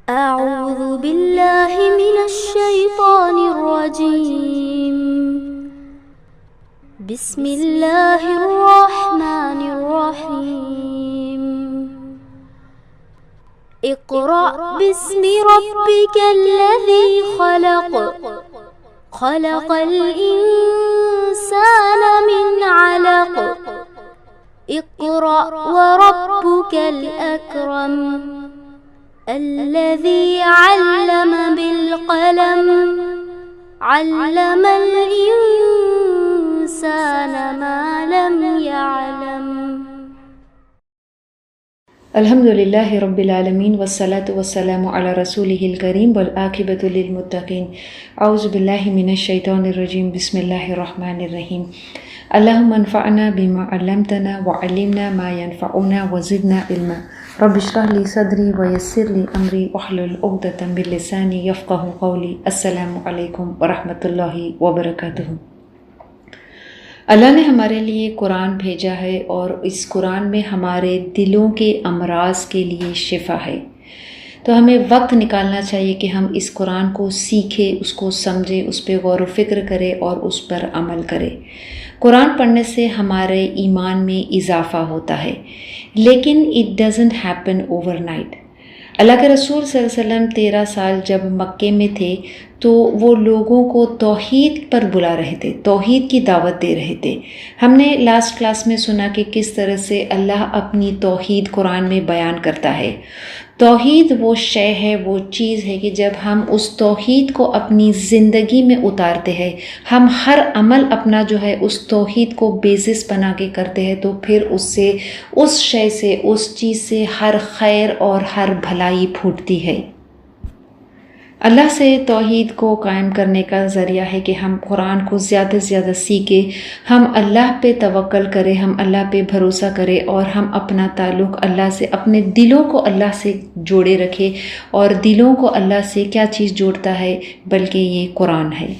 أعوذ بالله من الشيطان الرجيم. بسم الله الرحمن الرحيم. اقرأ باسم ربك الذي خلق. خلق الإنسان من علق. اقرأ وربك الأكرم. الذي علم بالقلم. علم الإنسان ما لم يعلم. الحمد للہ رب العالمین والصلاة والسلام علی رسولہ الکریم والعاقبۃ للمتقین. اعوذ باللہ من الشیطان الرجیم. بسم اللہ الرحمن الرحیم. اللہم انفعنا بما علمتنا وعلمنا ما ينفعنا وزدنا علما. رب اشرح لی صدری ویسر لی امری واحلل عقدۃ من لسانی یفقہوا قولی. السلام علیکم ورحمۃ اللہ وبرکاتہ. اللہ نے ہمارے لیے قرآن بھیجا ہے اور اس قرآن میں ہمارے دلوں کے امراض کے لیے شفا ہے. تو ہمیں وقت نکالنا چاہیے کہ ہم اس قرآن کو سیکھیں، اس کو سمجھیں، اس پہ غور و فکر کریں اور اس پر عمل کریں. قرآن پڑھنے سے ہمارے ایمان میں اضافہ ہوتا ہے، لیکن it doesn't happen overnight. اللہ کے رسول صلی اللہ علیہ وسلم 13 سال جب مکے میں تھے تو وہ لوگوں کو توحید پر بلا رہے تھے، توحید کی دعوت دے رہے تھے. ہم نے لاسٹ کلاس میں سنا کہ کس طرح سے اللہ اپنی توحید قرآن میں بیان کرتا ہے. توحید وہ شے ہے، وہ چیز ہے کہ جب ہم اس توحید کو اپنی زندگی میں اتارتے ہیں، ہم ہر عمل اپنا جو ہے اس توحید کو بیسس بنا کے کرتے ہیں، تو پھر اس سے، اس شے سے، اس چیز سے ہر خیر اور ہر بھلائی پھوٹتی ہے. اللہ سے توحید کو قائم کرنے کا ذریعہ ہے کہ ہم قرآن کو زیادہ سے زیادہ سیکھیں، ہم اللہ پہ توکل کریں، ہم اللہ پہ بھروسہ کریں اور ہم اپنا تعلق اللہ سے، اپنے دلوں کو اللہ سے جوڑے رکھیں. اور دلوں کو اللہ سے کیا چیز جوڑتا ہے بلکہ یہ قرآن ہے.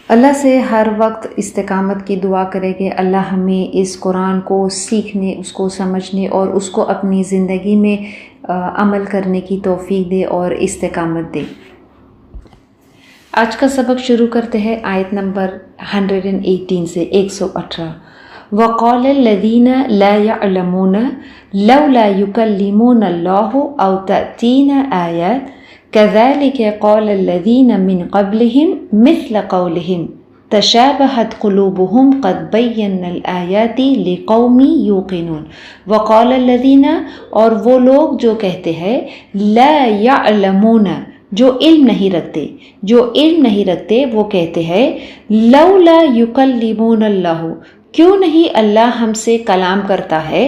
اللہ سے ہر وقت استقامت کی دعا کرے کہ اللہ ہمیں اس قرآن کو سیکھنے، اس کو سمجھنے اور اس کو اپنی زندگی میں عمل کرنے کی توفیق دے اور استقامت دے. آج کا سبق شروع کرتے ہیں آیت نمبر 118 سے 118. وَقَالَ الَّذِينَ لَا يَعْلَمُونَ لَوْلَا يُكَلِّمُونَ اللَّهُ أَوْ تَأْتِينَ آيَاتٌ كَذَلِكَ قَالَ الَّذِينَ مِنْ قَبْلِهِمْ مِثْلَ قَوْلِهِمْ تشابہت قلوبہم قد بینا الآیات لقوم یوقنون. وقال الذین، اور وہ لوگ جو کہتے ہیں، لا یعلمون، جو علم نہیں رکھتے، جو علم نہیں رکھتے، وہ کہتے ہیں لولا یکلمون اللہ، کیوں نہیں اللہ ہم سے کلام کرتا ہے،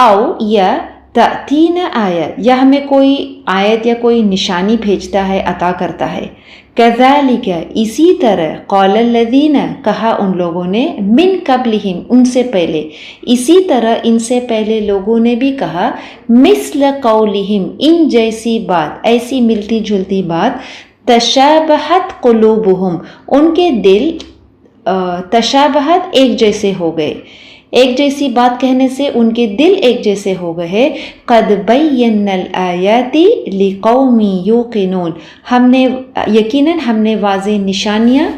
او یا تأتین آیت، یا ہمیں کوئی آیت یا کوئی نشانی بھیجتا ہے، عطا کرتا ہے. کذالک، اسی طرح، قال الذین، کہا ان لوگوں نے، من قبلہم، ان سے پہلے، اسی طرح ان سے پہلے لوگوں نے بھی کہا، مثل قولہم، ان جیسی بات، ایسی ملتی جلتی بات، تشابہت قلوبہم، ان کے دل تشابہت ایک جیسے ہو گئے، ایک جیسی بات کہنے سے ان کے دل ایک جیسے ہو گئے. قد بینا الآیات لقوم یوقنون، یقیناً ہم نے واضح نشانیاں،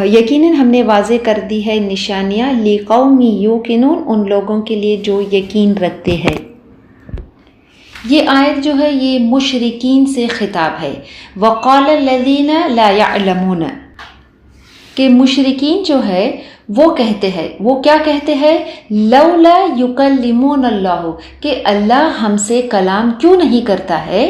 یقیناً ہم نے واضح کر دی ہے نشانیاں، لقوم یوقنون، ان لوگوں کے لیے جو یقین رکھتے ہیں. یہ آیت جو ہے یہ مشرکین سے خطاب ہے. وقال الذین لا یعلمون، کہ مشرکین جو ہے وہ کہتے ہیں، وہ کیا کہتے ہیں، لولا یکلمون اللہ، کہ اللہ ہم سے کلام کیوں نہیں کرتا ہے،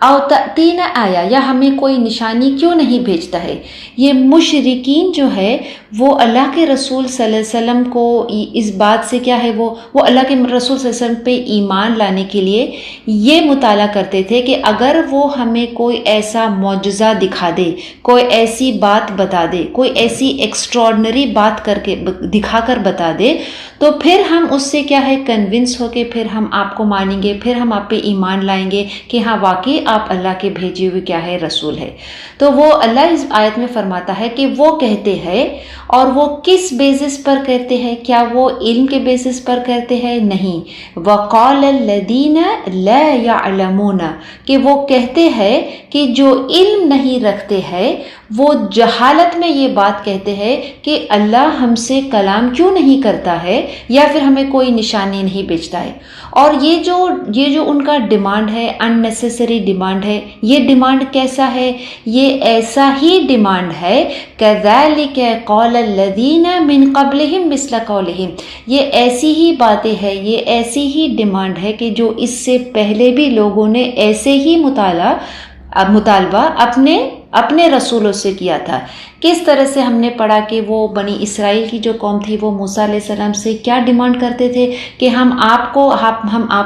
او تأتین آیا، یا ہمیں کوئی نشانی کیوں نہیں بھیجتا ہے. یہ مشرکین جو ہے وہ اللہ کے رسول صلی اللہ علیہ وسلم کو اس بات سے کیا ہے، وہ اللہ کے رسول صلی اللہ علیہ وسلم پہ ایمان لانے کے لیے یہ مطالعہ کرتے تھے کہ اگر وہ ہمیں کوئی ایسا معجزہ دکھا دے، کوئی ایسی بات بتا دے، کوئی ایسی ایکسٹراڈنری بات کر کے دکھا کر بتا دے، تو پھر ہم اس سے کیا ہے، کنونس ہو کے پھر ہم آپ کو مانیں گے، پھر ہم آپ پہ ایمان لائیں گے کہ ہاں واقعی آپ اللہ کے بھیجے ہوئے کیا ہے رسول ہے۔ تو وہ اللہ اس آیت میں فرماتا ہے کہ وہ کہتے ہیں، اور وہ کس بیسس پر کہتے ہیں؟ کیا وہ علم کے بیسس پر کہتے ہیں؟ نہیں۔ وَقَالَ الَّذِينَ لَا يَعْلَمُونَ، کہ وہ کہتے ہیں کہ جو علم نہیں رکھتے ہیں وہ جہالت میں یہ بات کہتے ہیں کہ اللہ ہم سے کلام کیوں نہیں کرتا ہے، یا پھر ہمیں کوئی نشانی نہیں بھیجتا ہے۔ اور یہ جو ان کا ڈیمانڈ ہے، اننیسیسری ڈیمانڈ ہے، یہ ڈیمانڈ کیسا ہے؟ یہ ایسا ہی ڈیمانڈ ہے كَذَلِكَ قَالَ الَّذِينَ مِن قَبْلِهِمْ مِثْلَ قَوْلِهِمْ، یہ ایسی ہی باتیں ہیں، یہ ایسی ہی ڈیمانڈ ہے کہ جو اس سے پہلے بھی لوگوں نے ایسے ہی مطالبہ اپنے رسولوں سے کیا تھا۔ کس طرح سے ہم نے پڑھا کہ وہ بنی اسرائیل کی جو قوم تھی وہ موسیٰ علیہ السلام سے کیا ڈیمانڈ کرتے تھے کہ ہم آپ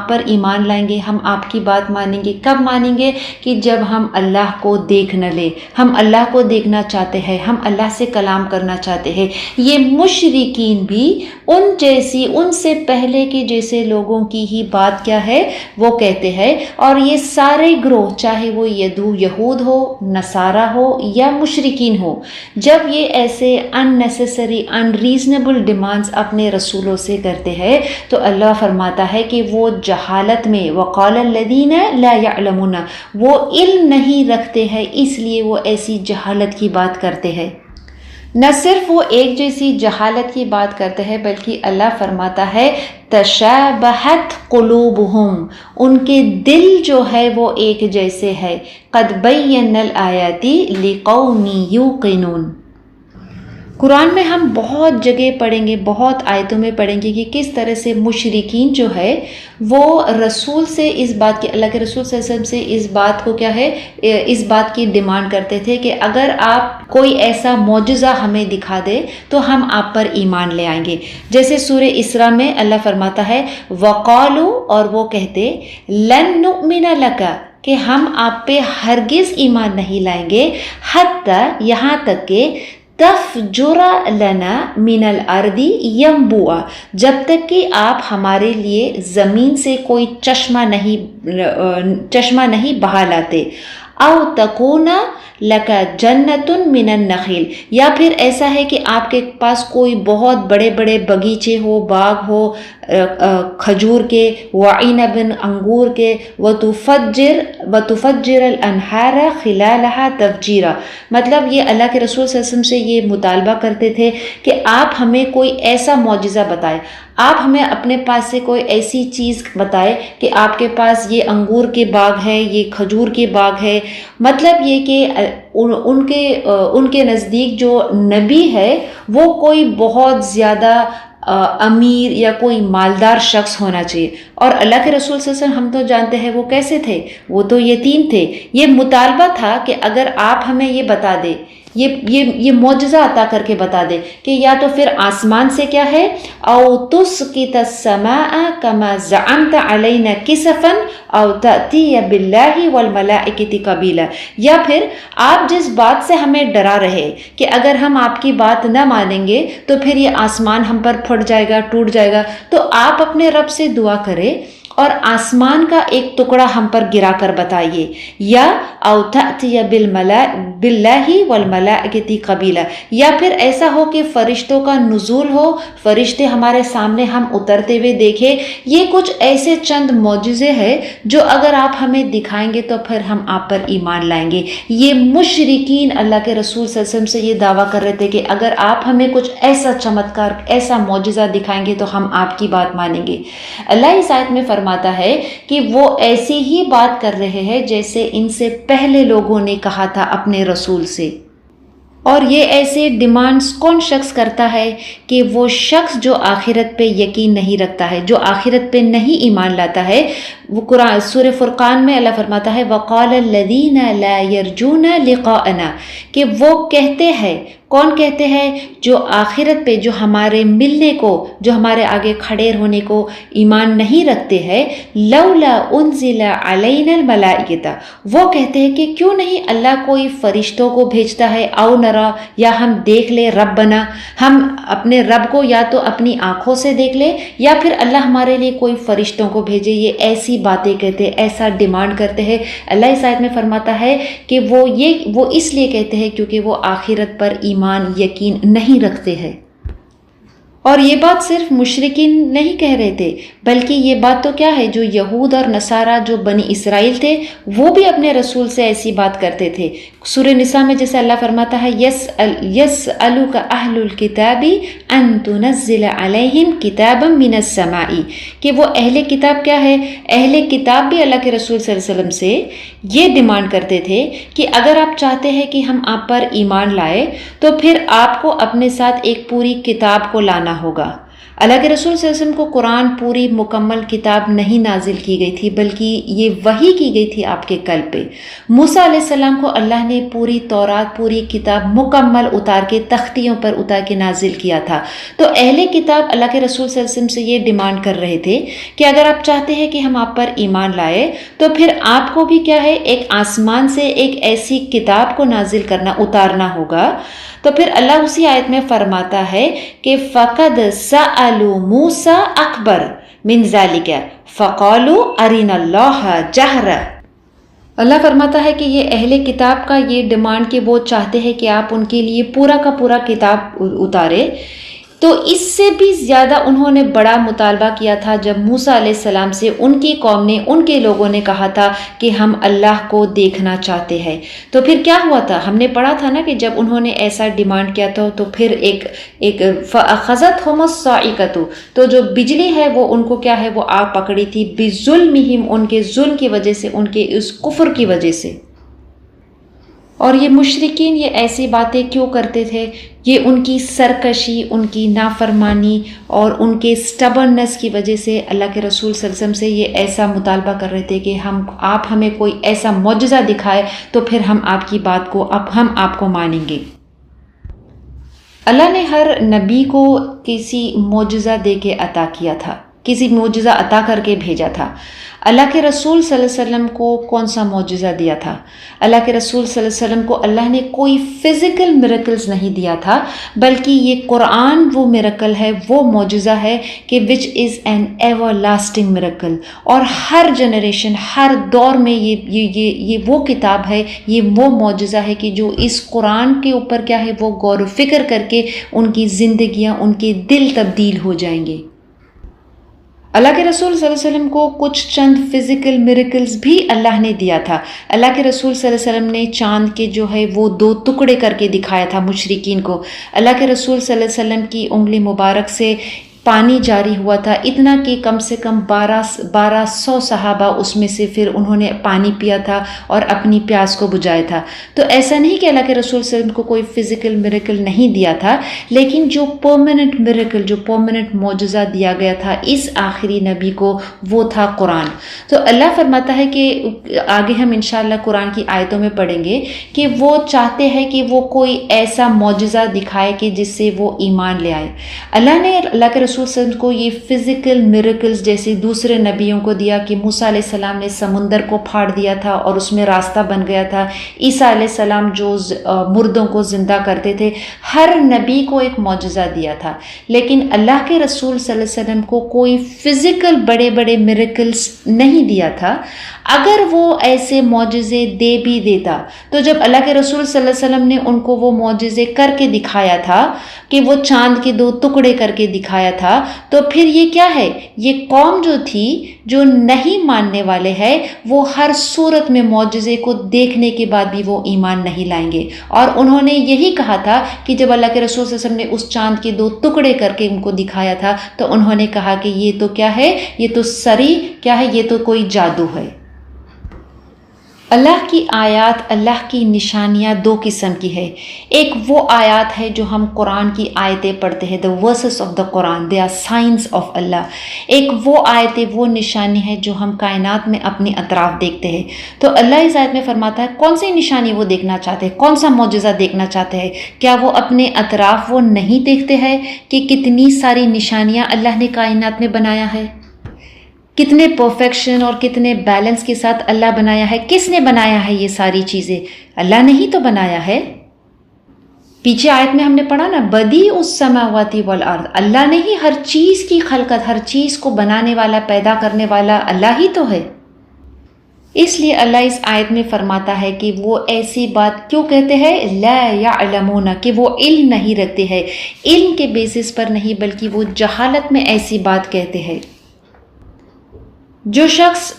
پر ایمان لائیں گے، ہم آپ کی بات مانیں گے۔ کب مانیں گے؟ کہ جب ہم اللہ کو دیکھ نہ لیں۔ ہم اللہ کو دیکھنا چاہتے ہیں، ہم اللہ سے کلام کرنا چاہتے ہیں۔ یہ مشرکین بھی ان سے پہلے کے جیسے لوگوں کی ہی بات کیا ہے وہ کہتے ہیں، اور یہ سارے گروہ چاہے وہ یہود ہو، نصارہ ہو یا مشرکین ہو، جب یہ ایسے unnecessary unreasonable ڈیمانڈز اپنے رسولوں سے کرتے ہیں تو اللہ فرماتا ہے کہ وہ جہالت میں، وَقَالَ الَّذِينَ لَا يَعْلَمُونَ، وہ علم نہیں رکھتے ہیں، اس لیے وہ ایسی جہالت کی بات کرتے ہیں۔ نہ صرف وہ ایک جیسی جہالت کی بات کرتے ہیں بلکہ اللہ فرماتا ہے تشابہت قلوبہم، ان کے دل جو ہے وہ ایک جیسے ہے۔ قد بینا الآیات لقوم یوقنون، قرآن میں ہم بہت جگہ پڑھیں گے، بہت آیتوں میں پڑھیں گے کہ کس طرح سے مشرکین جو ہے وہ رسول سے اس بات کی، اللہ کے رسول صلی اللہ علیہ وسلم سے اس بات کو کیا ہے، اس بات کی ڈیمانڈ کرتے تھے کہ اگر آپ کوئی ایسا معجزہ ہمیں دکھا دے تو ہم آپ پر ایمان لے آئیں گے۔ جیسے سورہ اسراء میں اللہ فرماتا ہے وَقَالُوا، اور وہ کہتے لَن نُؤْمِنَ لَكَ، کہ ہم آپ پہ ہرگز ایمان نہیں لائیں گے، حتیٰ یہاں تک کہ تفجر لنا من الارض ینبوعا، جب تک کہ آپ ہمارے لیے زمین سے کوئی چشمہ نہیں بہا لاتے، او تکون لک جنت من النخیل، یا پھر ایسا ہے کہ آپ کے پاس کوئی بہت بڑے بڑے باغیچے ہو، باغ ہو کھجور کے، وعنب انگور کے، وتفجر الانہار خلالها تفجیرا، مطلب یہ اللہ کے رسول صلی اللہ علیہ وسلم سے یہ مطالبہ کرتے تھے کہ آپ ہمیں کوئی ایسا معجزہ بتائے، آپ ہمیں اپنے پاس سے کوئی ایسی چیز بتائے کہ آپ کے پاس یہ انگور کے باغ ہے، یہ کھجور کے باغ ہے۔ مطلب یہ کہ ان کے نزدیک جو نبی ہے وہ کوئی بہت زیادہ امیر یا کوئی مالدار شخص ہونا چاہیے، اور اللہ کے رسول صلی اللہ علیہ وسلم ہم تو جانتے ہیں وہ کیسے تھے، وہ تو یتیم تھے۔ یہ مطالبہ تھا کہ اگر آپ ہمیں یہ بتا دے، یہ معجزہ عطا کر کے بتا دے کہ یا تو پھر آسمان سے کیا ہے، او تسقط السماء کما زعمت علینا کسفا او تأتی باللہ والملائکۃ قبیلا، یا پھر آپ جس بات سے ہمیں ڈرا رہے کہ اگر ہم آپ کی بات نہ مانیں گے تو پھر یہ آسمان ہم پر پھٹ جائے گا، ٹوٹ جائے گا، تو آپ اپنے رب سے دعا کرے اور آسمان کا ایک ٹکڑا ہم پر گرا کر بتائیے، یا او تأتی باللہ والملائکۃ قبیلا، یا پھر ایسا ہو کہ فرشتوں کا نزول ہو، فرشتے ہمارے سامنے ہم اترتے ہوئے دیکھیں۔ یہ کچھ ایسے چند معجزے ہیں جو اگر آپ ہمیں دکھائیں گے تو پھر ہم آپ پر ایمان لائیں گے۔ یہ مشرکین اللہ کے رسول صلی اللہ علیہ وسلم سے یہ دعویٰ کر رہے تھے کہ اگر آپ ہمیں کچھ ایسا چمتکار، ایسا معجزہ دکھائیں گے تو ہم آپ کی بات مانیں گے۔ اللہ اس آیت میں فرماتا ہے کہ وہ ایسی ہی بات کر رہے ہیں جیسے ان سے پہلے لوگوں نے کہا تھا اپنے رسول سے۔ اور یہ ایسے ڈیمانڈز کون شخص کرتا ہے؟ کہ وہ شخص جو آخرت پہ یقین نہیں رکھتا ہے، جو آخرت پہ نہیں ایمان لاتا ہے۔ وہ قرآن سورہ فرقان میں اللہ فرماتا ہے وَقَالَ الَّذِينَ لَا يَرْجُونَ لِقَاءَنَا، کہ وہ کہتے ہیں، کون کہتے ہیں؟ جو آخرت پہ، جو ہمارے ملنے کو، جو ہمارے آگے کھڑے ہونے کو ایمان نہیں رکھتے ہیں، لولا انزل علینا الملائکۃ، وہ کہتے ہیں کہ کیوں نہیں اللہ کوئی فرشتوں کو بھیجتا ہے، او نرا، یا ہم دیکھ لے ربنا، ہم اپنے رب کو یا تو اپنی آنکھوں سے دیکھ لے یا پھر اللہ ہمارے لیے کوئی فرشتوں کو بھیجے۔ یہ ایسی ایسی باتیں کہتے ہیں، ایسا ڈیمانڈ کرتے ہیں، اللہ اس آیت میں فرماتا ہے کہ وہ اس لیے کہتے ہیں کیونکہ وہ آخرت پر ایمان یقین نہیں رکھتے ہیں۔ اور یہ بات صرف مشرکین نہیں کہہ رہے تھے، بلکہ یہ بات تو کیا ہے، جو یہود اور نصارہ جو بنی اسرائیل تھے وہ بھی اپنے رسول سے ایسی بات کرتے تھے۔ سورہ نساء میں جیسے اللہ فرماتا ہے یسألک اہل الکتاب ان تنزل علیہم کتابا من السماء، کہ وہ اہل کتاب کیا ہے، اہل کتاب بھی اللہ کے رسول صلی اللہ علیہ وسلم سے یہ ڈیمانڈ کرتے تھے کہ اگر آپ چاہتے ہیں کہ ہم آپ پر ایمان لائے تو پھر آپ کو اپنے ساتھ ایک پوری کتاب کو لانا ہوگا۔ اللہ کے رسول صلی اللہ علیہ وسلم کو قرآن پوری مکمل کتاب نہیں نازل کی گئی تھی، بلکہ یہ وحی کی گئی تھی آپ کے قلب پہ۔ موسیٰ علیہ السلام کو اللہ نے پوری تورات، پوری کتاب مکمل اتار کے تختیوں پر اتار کے نازل کیا تھا۔ تو اہل کتاب اللہ کے رسول صلی اللہ علیہ وسلم سے یہ ڈیمانڈ کر رہے تھے کہ اگر آپ چاہتے ہیں کہ ہم آپ پر ایمان لائے تو پھر آپ کو بھی کیا ہے، ایک آسمان سے ایک ایسی کتاب کو نازل کرنا، اتارنا ہوگا۔ تو پھر اللہ اسی آیت میں فرماتا ہے کہ فَقَدْ سَأَلُوا مُوسَىٰ أَكْبَرَ مِنْ ذَلِكَ فَقَالُوا أَرِنَا اللَّهَ جَهْرَةً۔ اللہ فرماتا ہے کہ یہ اہل کتاب کا یہ ڈیمانڈ کہ وہ چاہتے ہیں کہ آپ ان کے لیے پورا کا پورا کتاب اتارے، تو اس سے بھی زیادہ انہوں نے بڑا مطالبہ کیا تھا جب موسیٰ علیہ السلام سے ان کی قوم نے، ان کے لوگوں نے کہا تھا کہ ہم اللہ کو دیکھنا چاہتے ہیں۔ تو پھر کیا ہوا تھا، ہم نے پڑھا تھا نا کہ جب انہوں نے ایسا ڈیمانڈ کیا تھا تو پھر ایک فَأَخَذَتْهُمُ الصَّاعِقَةُ، تو جو بجلی ہے وہ ان کو کیا ہے، وہ آ پکڑی تھی، بِظُلْمِهِمْ، ان کے ظلم کی وجہ سے، ان کے اس کفر کی وجہ سے۔ اور یہ مشرکین یہ ایسی باتیں کیوں کرتے تھے؟ یہ ان کی سرکشی، ان کی نافرمانی اور ان کے سٹبرنس کی وجہ سے اللہ کے رسول صلی اللہ علیہ وسلم سے یہ ایسا مطالبہ کر رہے تھے کہ آپ ہمیں کوئی ایسا معجزہ دکھائے تو پھر ہم آپ کی بات کو ہم آپ کو مانیں گے۔ اللہ نے ہر نبی کو کسی معجزہ دے کے عطا کیا تھا، کسی معجزہ عطا کر کے بھیجا تھا۔ اللہ کے رسول صلی اللہ علیہ وسلم کو کون سا معجزہ دیا تھا؟ اللہ کے رسول صلی اللہ علیہ وسلم کو اللہ نے کوئی فزیکل میریکلز نہیں دیا تھا، بلکہ یہ قرآن وہ میریکل ہے، وہ معجزہ ہے کہ which is an everlasting miracle, اور ہر جنریشن، ہر دور میں یہ وہ کتاب ہے، یہ وہ معجزہ ہے کہ جو اس قرآن کے اوپر کیا ہے، وہ غور و فکر کر کے ان کی زندگیاں، ان کے دل تبدیل ہو جائیں گے۔ اللہ کے رسول صلی اللہ علیہ وسلم کو کچھ چند فزیکل میریکلز بھی اللہ نے دیا تھا۔ اللہ کے رسول صلی اللہ علیہ وسلم نے چاند کے جو ہے وہ 2 ٹکڑے کر کے دکھایا تھا مشرکین کو۔ اللہ کے رسول صلی اللہ علیہ وسلم کی انگلی مبارک سے پانی جاری ہوا تھا، اتنا کہ کم سے کم 1200 صحابہ اس میں سے پھر انہوں نے پانی پیا تھا اور اپنی پیاس کو بجھایا تھا۔ تو ایسا نہیں کہ اللہ کے رسول صلی اللہ علیہ وسلم کو کوئی فزیکل میریکل نہیں دیا تھا، لیکن جو پرماننٹ میریکل، جو پرماننٹ معجزہ دیا گیا تھا اس آخری نبی کو، وہ تھا قرآن۔ تو اللہ فرماتا ہے کہ آگے ہم انشاءاللہ قرآن کی آیتوں میں پڑھیں گے کہ وہ چاہتے ہیں کہ وہ کوئی ایسا معجزہ دکھائے کہ جس سے وہ ایمان لے آئے۔ اللہ نے اللہ کے رسول صلی اللہ علیہ وسلم کو یہ فزیکل میریکلز جیسے دوسرے نبیوں کو دیا کہ موسیٰ علیہ السلام نے سمندر کو پھاڑ دیا تھا اور اس میں راستہ بن گیا تھا، عیسیٰ علیہ السلام جو مردوں کو زندہ کرتے تھے، ہر نبی کو ایک معجزہ دیا تھا، لیکن اللہ کے رسول صلی اللہ علیہ وسلم کو کوئی فزیکل بڑے بڑے میریکلز نہیں دیا تھا۔ اگر وہ ایسے معجزے دے بھی دیتا تو جب اللہ کے رسول صلی اللہ علیہ وسلم نے ان کو وہ معجزے کر کے دکھایا تھا کہ وہ چاند کے 2 ٹکڑے کر کے دکھایا تھا، تو پھر یہ کیا ہے، یہ قوم جو تھی، جو نہیں ماننے والے ہیں، وہ ہر صورت میں معجزے کو دیکھنے کے بعد بھی وہ ایمان نہیں لائیں گے۔ اور انہوں نے یہی کہا تھا کہ جب اللہ کے رسول صلی اللہ علیہ وسلم نے اس چاند کے 2 ٹکڑے کر کے ان کو دکھایا تھا تو انہوں نے کہا کہ یہ تو کیا ہے، یہ تو سری کیا ہے، یہ تو کوئی جادو ہے۔ اللہ کی آیات، اللہ کی نشانیاں 2 قسم کی ہے۔ ایک وہ آیات ہے جو ہم قرآن کی آیتیں پڑھتے ہیں، the verses of the Quran, they are signs of Allah۔ ایک وہ آیتیں، وہ نشانی ہے جو ہم کائنات میں اپنے اطراف دیکھتے ہیں۔ تو اللہ اس آیت میں فرماتا ہے کون سی نشانی وہ دیکھنا چاہتے ہیں، کون سا معجزہ دیکھنا چاہتے ہیں؟ کیا وہ اپنے اطراف وہ نہیں دیکھتے ہیں کہ کتنی ساری نشانیاں اللہ نے کائنات میں بنایا ہے، کتنے پرفیکشن اور کتنے بیلنس کے ساتھ اللہ بنایا ہے؟ کس نے بنایا ہے یہ ساری چیزیں؟ اللہ نے ہی تو بنایا ہے۔ پیچھے آیت میں ہم نے پڑھا نا، بدیع السماوات والارض، اللہ نے ہی ہر چیز کی خلقت، ہر چیز کو بنانے والا، پیدا کرنے والا اللہ ہی تو ہے۔ اس لیے اللہ اس آیت میں فرماتا ہے کہ وہ ایسی بات کیوں کہتے ہیں، لا یعلمون، کہ وہ علم نہیں رکھتے ہیں، علم کے بیسس پر نہیں بلکہ وہ جہالت میں ایسی بات کہتے ہیں۔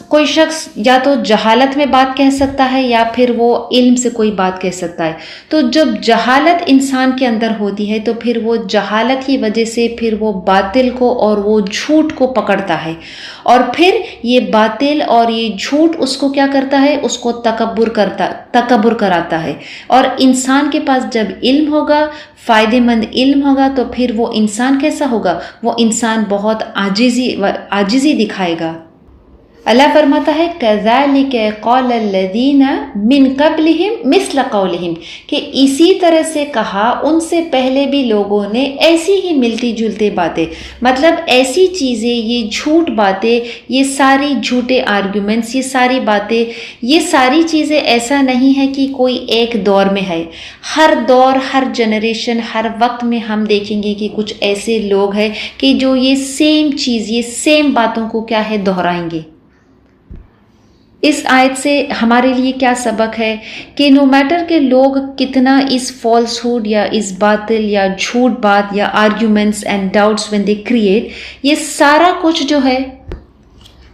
کوئی شخص یا تو جہالت میں بات کہہ سکتا ہے یا پھر وہ علم سے کوئی بات کہہ سکتا ہے۔ تو جب جہالت انسان کے اندر ہوتی ہے تو پھر وہ جہالت کی وجہ سے پھر وہ باطل کو اور وہ جھوٹ کو پکڑتا ہے، اور پھر یہ باطل اور یہ جھوٹ اس کو کیا کرتا ہے، اس کو تکبر کراتا ہے۔ اور انسان کے پاس جب علم ہوگا، فائدہ مند علم ہوگا، تو پھر وہ انسان کیسا ہوگا، وہ انسان بہت عاجزی دکھائے گا۔ اللہ فرماتا ہے كَذَلِكَ قَالَ الَّذِينَ مِن قَبْلِهِمْ مِثْلَ قَوْلِهِمْ، کہ اسی طرح سے کہا ان سے پہلے بھی لوگوں نے ایسی ہی ملتی جلتی باتیں، مطلب ایسی چیزیں، یہ جھوٹ باتیں، یہ ساری جھوٹے آرگومنٹس، یہ ساری باتیں، یہ ساری چیزیں ایسا نہیں ہے کہ کوئی ایک دور میں ہے۔ ہر دور، ہر جنریشن، ہر وقت میں ہم دیکھیں گے کہ کچھ ایسے لوگ ہیں کہ جو یہ سیم چیز، یہ سیم باتوں کو کیا ہے، دہرائیں گے۔ اس آیت سے ہمارے لیے کیا سبق ہے کہ نو میٹر کہ لوگ کتنا اس فالس ہوڈ یا اس باطل یا جھوٹ بات یا arguments and doubts when they create, یہ سارا کچھ جو ہے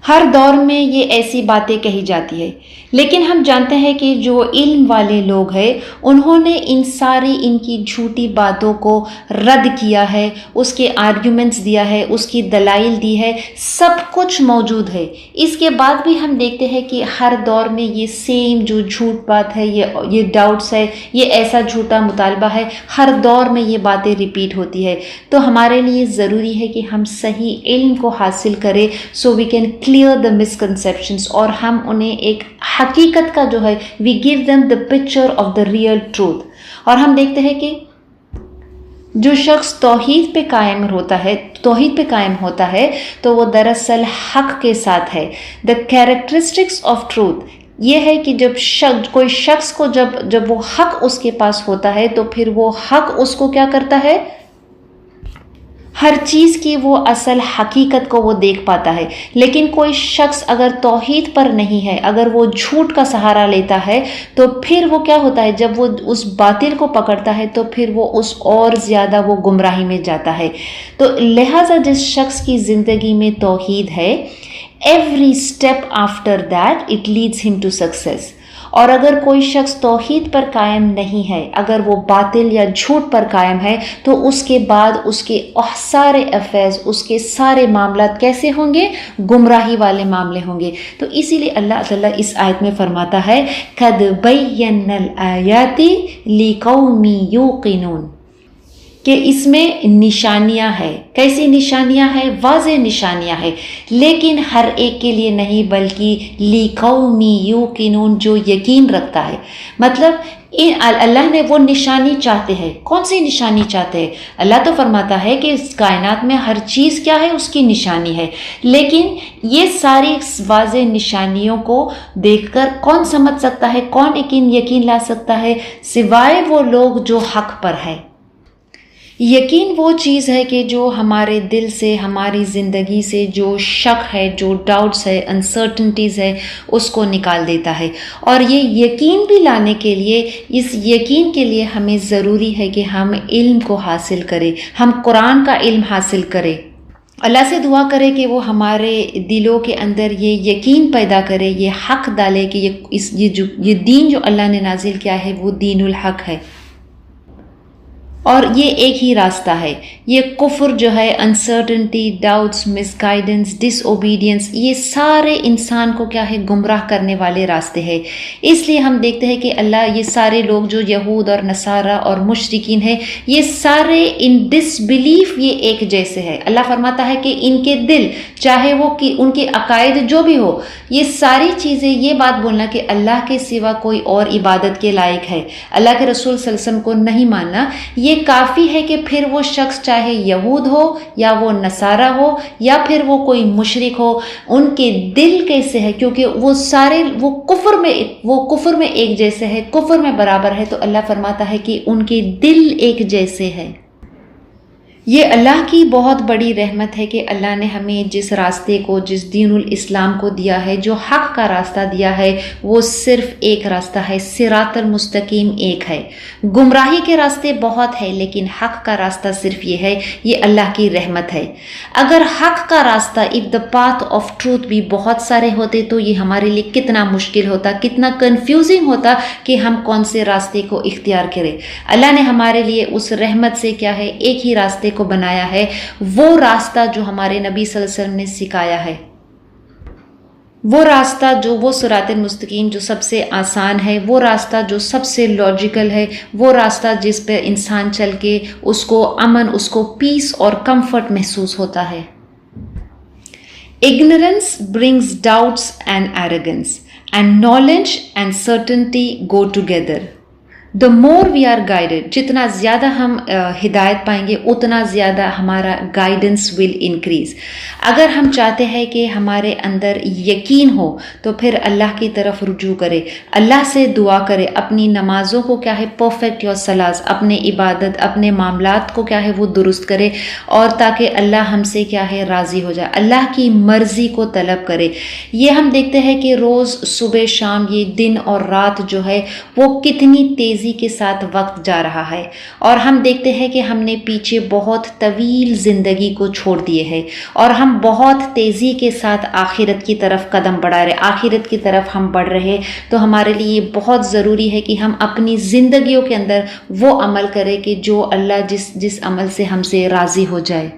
ہر دور میں یہ ایسی باتیں کہی جاتی ہے، لیکن ہم جانتے ہیں کہ جو علم والے لوگ ہیں انہوں نے ان کی جھوٹی باتوں کو رد کیا ہے، اس کے آرگیومنٹس دیا ہے، اس کی دلائل دی ہے، سب کچھ موجود ہے۔ اس کے بعد بھی ہم دیکھتے ہیں کہ ہر دور میں یہ سیم جو جھوٹ بات ہے، یہ ڈاؤٹس ہے، یہ ایسا جھوٹا مطالبہ ہے، ہر دور میں یہ باتیں ریپیٹ ہوتی ہے۔ تو ہمارے لیے ضروری ہے کہ ہم صحیح علم کو حاصل کریں، so we can clear the misconceptions، اور ہم انہیں ایک حقیقت کا جو ہے we give them the picture of the real truth۔ اور ہم دیکھتے ہیں کہ جو شخص توحید پہ قائم ہوتا ہے تو وہ دراصل حق کے ساتھ ہے۔ the characteristics of truth یہ ہے کہ جب کوئی شخص کو جب وہ حق اس کے پاس ہوتا ہے تو پھر وہ حق اس کو کیا کرتا ہے، ہر چیز کی وہ اصل حقیقت کو وہ دیکھ پاتا ہے۔ لیکن کوئی شخص اگر توحید پر نہیں ہے، اگر وہ جھوٹ کا سہارا لیتا ہے تو پھر وہ کیا ہوتا ہے، جب وہ اس باطل کو پکڑتا ہے تو پھر وہ اس اور زیادہ وہ گمراہی میں جاتا ہے۔ تو لہٰذا جس شخص کی زندگی میں توحید ہے، every step after that it leads him to success۔ اور اگر کوئی شخص توحید پر قائم نہیں ہے، اگر وہ باطل یا جھوٹ پر قائم ہے، تو اس کے بعد اس کے سارے افیئرز، اس کے سارے معاملات کیسے ہوں گے، گمراہی والے معاملے ہوں گے۔ تو اسی لیے اللہ تعالیٰ اس آیت میں فرماتا ہے قَدْ بَيَّنَّا الْآيَاتِ لِقَوْمٍ يُوقِنُونَ، کہ اس میں نشانیاں ہیں۔ کیسی نشانیاں ہیں؟ واضح نشانیاں ہیں، لیکن ہر ایک کے لیے نہیں بلکہ لِقَوْمٍ يُوقِنُونَ، جو یقین رکھتا ہے۔ مطلب اللہ نے وہ نشانی چاہتے ہیں۔ کون سی نشانی چاہتے ہیں؟ اللہ تو فرماتا ہے کہ اس کائنات میں ہر چیز کیا ہے، اس کی نشانی ہے، لیکن یہ ساری واضح نشانیوں کو دیکھ کر کون سمجھ سکتا ہے، کون یقین لا سکتا ہے، سوائے وہ لوگ جو حق پر ہے۔ یقین وہ چیز ہے کہ جو ہمارے دل سے، ہماری زندگی سے جو شک ہے، جو ڈاؤٹس ہے، انسرٹنٹیز ہے، اس کو نکال دیتا ہے۔ اور یہ یقین بھی لانے کے لیے، اس یقین کے لیے ہمیں ضروری ہے کہ ہم علم کو حاصل کریں، ہم قرآن کا علم حاصل کریں۔ اللہ سے دعا کرے کہ وہ ہمارے دلوں کے اندر یہ یقین پیدا کرے، یہ حق ڈالے کہ یہ دین جو اللہ نے نازل کیا ہے وہ دین الحق ہے، اور یہ ایک ہی راستہ ہے۔ یہ کفر جو ہے، انسرٹنٹی، ڈاؤٹس، مس گائیڈنس، ڈس اوبیڈینس، یہ سارے انسان کو کیا ہے، گمراہ کرنے والے راستے ہیں۔ اس لیے ہم دیکھتے ہیں کہ اللہ یہ سارے لوگ جو یہود اور نصارہ اور مشرکین ہیں، یہ سارے ان ڈس بلیف یہ ایک جیسے ہے۔ اللہ فرماتا ہے کہ ان کے دل، چاہے وہ ان کے عقائد جو بھی ہو، یہ ساری چیزیں، یہ بات بولنا کہ اللہ کے سوا کوئی اور عبادت کے لائق ہے، اللہ کے رسول صلی اللہ علیہ وسلم کو نہیں ماننا، یہ یہ کافی ہے کہ پھر وہ شخص چاہے یہود ہو یا وہ نصارہ ہو یا پھر وہ کوئی مشرک ہو، ان کے دل کیسے ہے، کیونکہ وہ سارے وہ کفر میں ایک جیسے ہے، کفر میں برابر ہے، تو اللہ فرماتا ہے کہ ان کے دل ایک جیسے ہے۔ یہ اللہ کی بہت بڑی رحمت ہے کہ اللہ نے ہمیں جس راستے کو، جس دین الاسلام کو دیا ہے، جو حق کا راستہ دیا ہے، وہ صرف ایک راستہ ہے، صراط المستقیم ایک ہے۔ گمراہی کے راستے بہت ہے لیکن حق کا راستہ صرف یہ ہے، یہ اللہ کی رحمت ہے۔ اگر حق کا راستہ if the path of truth بھی بہت سارے ہوتے تو یہ ہمارے لیے کتنا مشکل ہوتا، کتنا کنفیوزنگ ہوتا کہ ہم کون سے راستے کو اختیار کریں۔ اللہ نے ہمارے لیے اس رحمت سے کیا ہے، ایک ہی راستے کو بنایا ہے، وہ راستہ جو ہمارے نبی صلی اللہ علیہ وسلم نے سکھایا ہے، وہ راستہ جو وہ صراط المستقیم جو سب سے آسان ہے، وہ راستہ جو سب سے لاجیکل ہے، وہ راستہ جس پہ انسان چل کے اس کو امن، اس کو پیس اور کمفرٹ محسوس ہوتا ہے۔ Ignorance brings doubts and arrogance, and knowledge and certainty go together. The more we are guided، جتنا زیادہ ہم ہدایت پائیں گے اتنا زیادہ ہمارا گائیڈنس ول انکریز۔ اگر ہم چاہتے ہیں کہ ہمارے اندر یقین ہو تو پھر اللہ کی طرف رجوع کرے، اللہ سے دعا کرے، اپنی نمازوں کو کیا ہے پرفیکٹ یا سلاس، اپنے عبادت، اپنے معاملات کو کیا ہے وہ درست کرے، اور تاکہ اللہ ہم سے کیا ہے راضی ہو جائے، اللہ کی مرضی کو طلب کرے۔ یہ ہم دیکھتے ہیں کہ روز صبح شام یہ دن اور رات جو ہے وہ کتنی تیزی کے ساتھ وقت جا رہا ہے، اور ہم دیکھتے ہیں کہ ہم نے پیچھے بہت طویل زندگی کو چھوڑ دیے ہے، اور ہم بہت تیزی کے ساتھ آخرت کی طرف قدم بڑھا رہے، آخرت کی طرف ہم بڑھ رہے۔ تو ہمارے لیے بہت ضروری ہے کہ ہم اپنی زندگیوں کے اندر وہ عمل کریں کہ جو اللہ جس عمل سے ہم سے راضی ہو جائے۔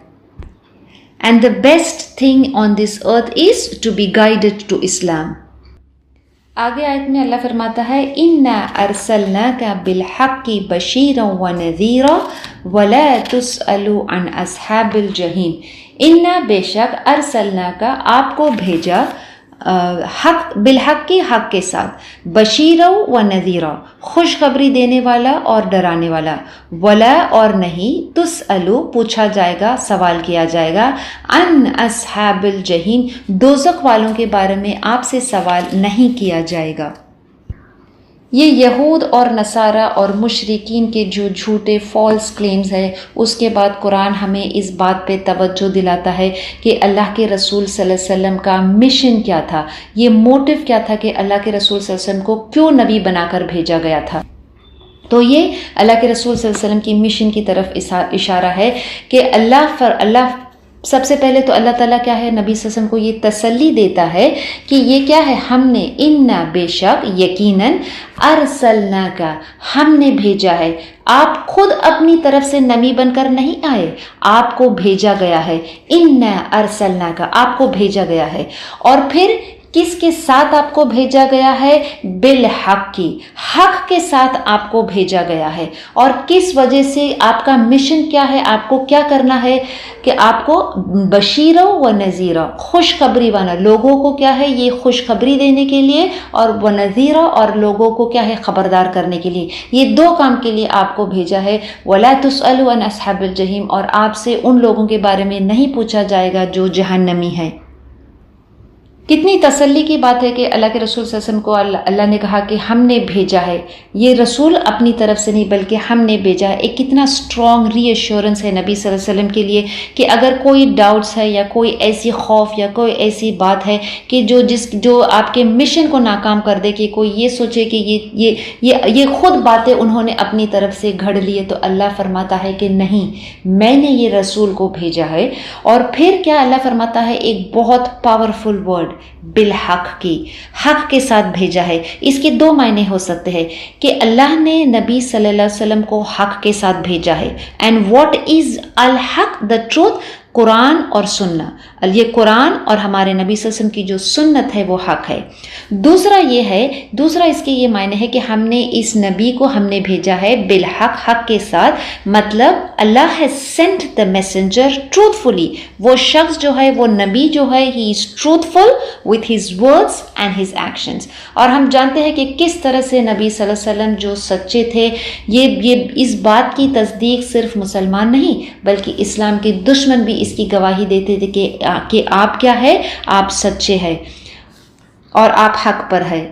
And the best thing on this earth is to be guided to Islam۔ آگے آیت میں اللہ فرماتا ہے إِنَّا أَرْسَلْنَاكَ بِالْحَقِّ بَشِيرًا وَنَذِيرًا وَلَا تُسْأَلُ عَنْ أَصْحَابِ الْجَحِيمِ۔ إِنَّا بے شک أَرْسَلْنَاكَ آپ کو بھیجا حق بالحق کی حق کے ساتھ، بشیرا و نذیرا خوشخبری دینے والا اور ڈرانے والا، ولا اور نہیں، تسألو پوچھا جائے گا، سوال کیا جائے گا، عن اصحاب الجحیم دوزخ والوں کے بارے میں آپ سے سوال نہیں کیا جائے گا۔ یہ یہود اور نصارہ اور مشرکین کے جو جھوٹے فالس کلیمز ہیں، اس کے بعد قرآن ہمیں اس بات پہ توجہ دلاتا ہے کہ اللہ کے رسول صلی اللہ علیہ وسلم کا مشن کیا تھا، یہ موٹو کیا تھا کہ اللہ کے رسول صلی اللہ علیہ وسلم کو کیوں نبی بنا کر بھیجا گیا تھا۔ تو یہ اللہ کے رسول صلی اللہ علیہ وسلم کی مشن کی طرف اشارہ ہے کہ اللہ سب سے پہلے تو اللہ تعالیٰ کیا ہے، نبی صلی اللہ علیہ وسلم کو یہ تسلی دیتا ہے کہ یہ کیا ہے، ہم نے انا بے شک یقیناً ارسلناکا ہم نے بھیجا ہے، آپ خود اپنی طرف سے نبی بن کر نہیں آئے، آپ کو بھیجا گیا ہے، انا ارسلناکا آپ کو بھیجا گیا ہے، اور پھر کس کے ساتھ آپ کو بھیجا گیا ہے، بالحق کی حق کے ساتھ آپ کو بھیجا گیا ہے۔ اور کس وجہ سے، آپ کا مشن کیا ہے، آپ کو کیا کرنا ہے کہ آپ کو بشیرا و نذیرا خوشخبری والا، لوگوں کو کیا ہے یہ خوشخبری دینے کے لیے، اور و نذیرا اور لوگوں کو کیا ہے خبردار کرنے کے لیے، یہ دو کام کے لیے آپ کو بھیجا ہے۔ ولا تسألوا عن اصحاب الجحیم اور آپ سے ان لوگوں کے بارے میں نہیں پوچھا جائے گا جو جہنمی ہے۔ کتنی تسلی کی بات ہے کہ اللہ کے رسول صلی اللہ علیہ وسلم کو اللہ نے کہا کہ ہم نے بھیجا ہے، یہ رسول اپنی طرف سے نہیں بلکہ ہم نے بھیجا ہے۔ ایک کتنا اسٹرانگ ری ایشورنس ہے نبی صلی اللہ علیہ وسلم کے لیے کہ اگر کوئی ڈاؤٹس ہے یا کوئی ایسی خوف یا کوئی ایسی بات ہے کہ جو آپ کے مشن کو ناکام کر دے، کہ کوئی یہ سوچے کہ یہ خود باتیں انہوں نے اپنی طرف سے گھڑ لیے، تو اللہ فرماتا ہے کہ نہیں، میں نے یہ رسول کو بھیجا ہے۔ اور پھر کیا اللہ فرماتا ہے، ایک بہت پاورفل ورڈ، بالحق کی حق کے ساتھ بھیجا ہے۔ اس کے دو معنی ہو سکتے ہیں کہ اللہ نے نبی صلی اللہ علیہ وسلم کو حق کے ساتھ بھیجا ہے، and what is ul Haq, the truth, قرآن اور سننا. یہ قرآن اور ہمارے نبی صلی اللہ علیہ وسلم کی جو سنت ہے وہ حق ہے. دوسرا اس کے یہ معنی ہے کہ ہم نے اس نبی کو ہم نے بھیجا ہے بالحق، حق کے ساتھ. مطلب اللہ has sent the messenger truthfully. وہ شخص جو ہے، وہ نبی جو ہے، he is truthful with his words and his actions. اور ہم جانتے ہیں کہ کس طرح سے نبی صلی اللہ علیہ وسلم جو سچے تھے. یہ اس بات کی تصدیق صرف مسلمان نہیں بلکہ اسلام کے دشمن بھی اس کی گواہی دیتے تھے کہ آپ کیا ہے، آپ سچے ہیں اور آپ حق پر ہے.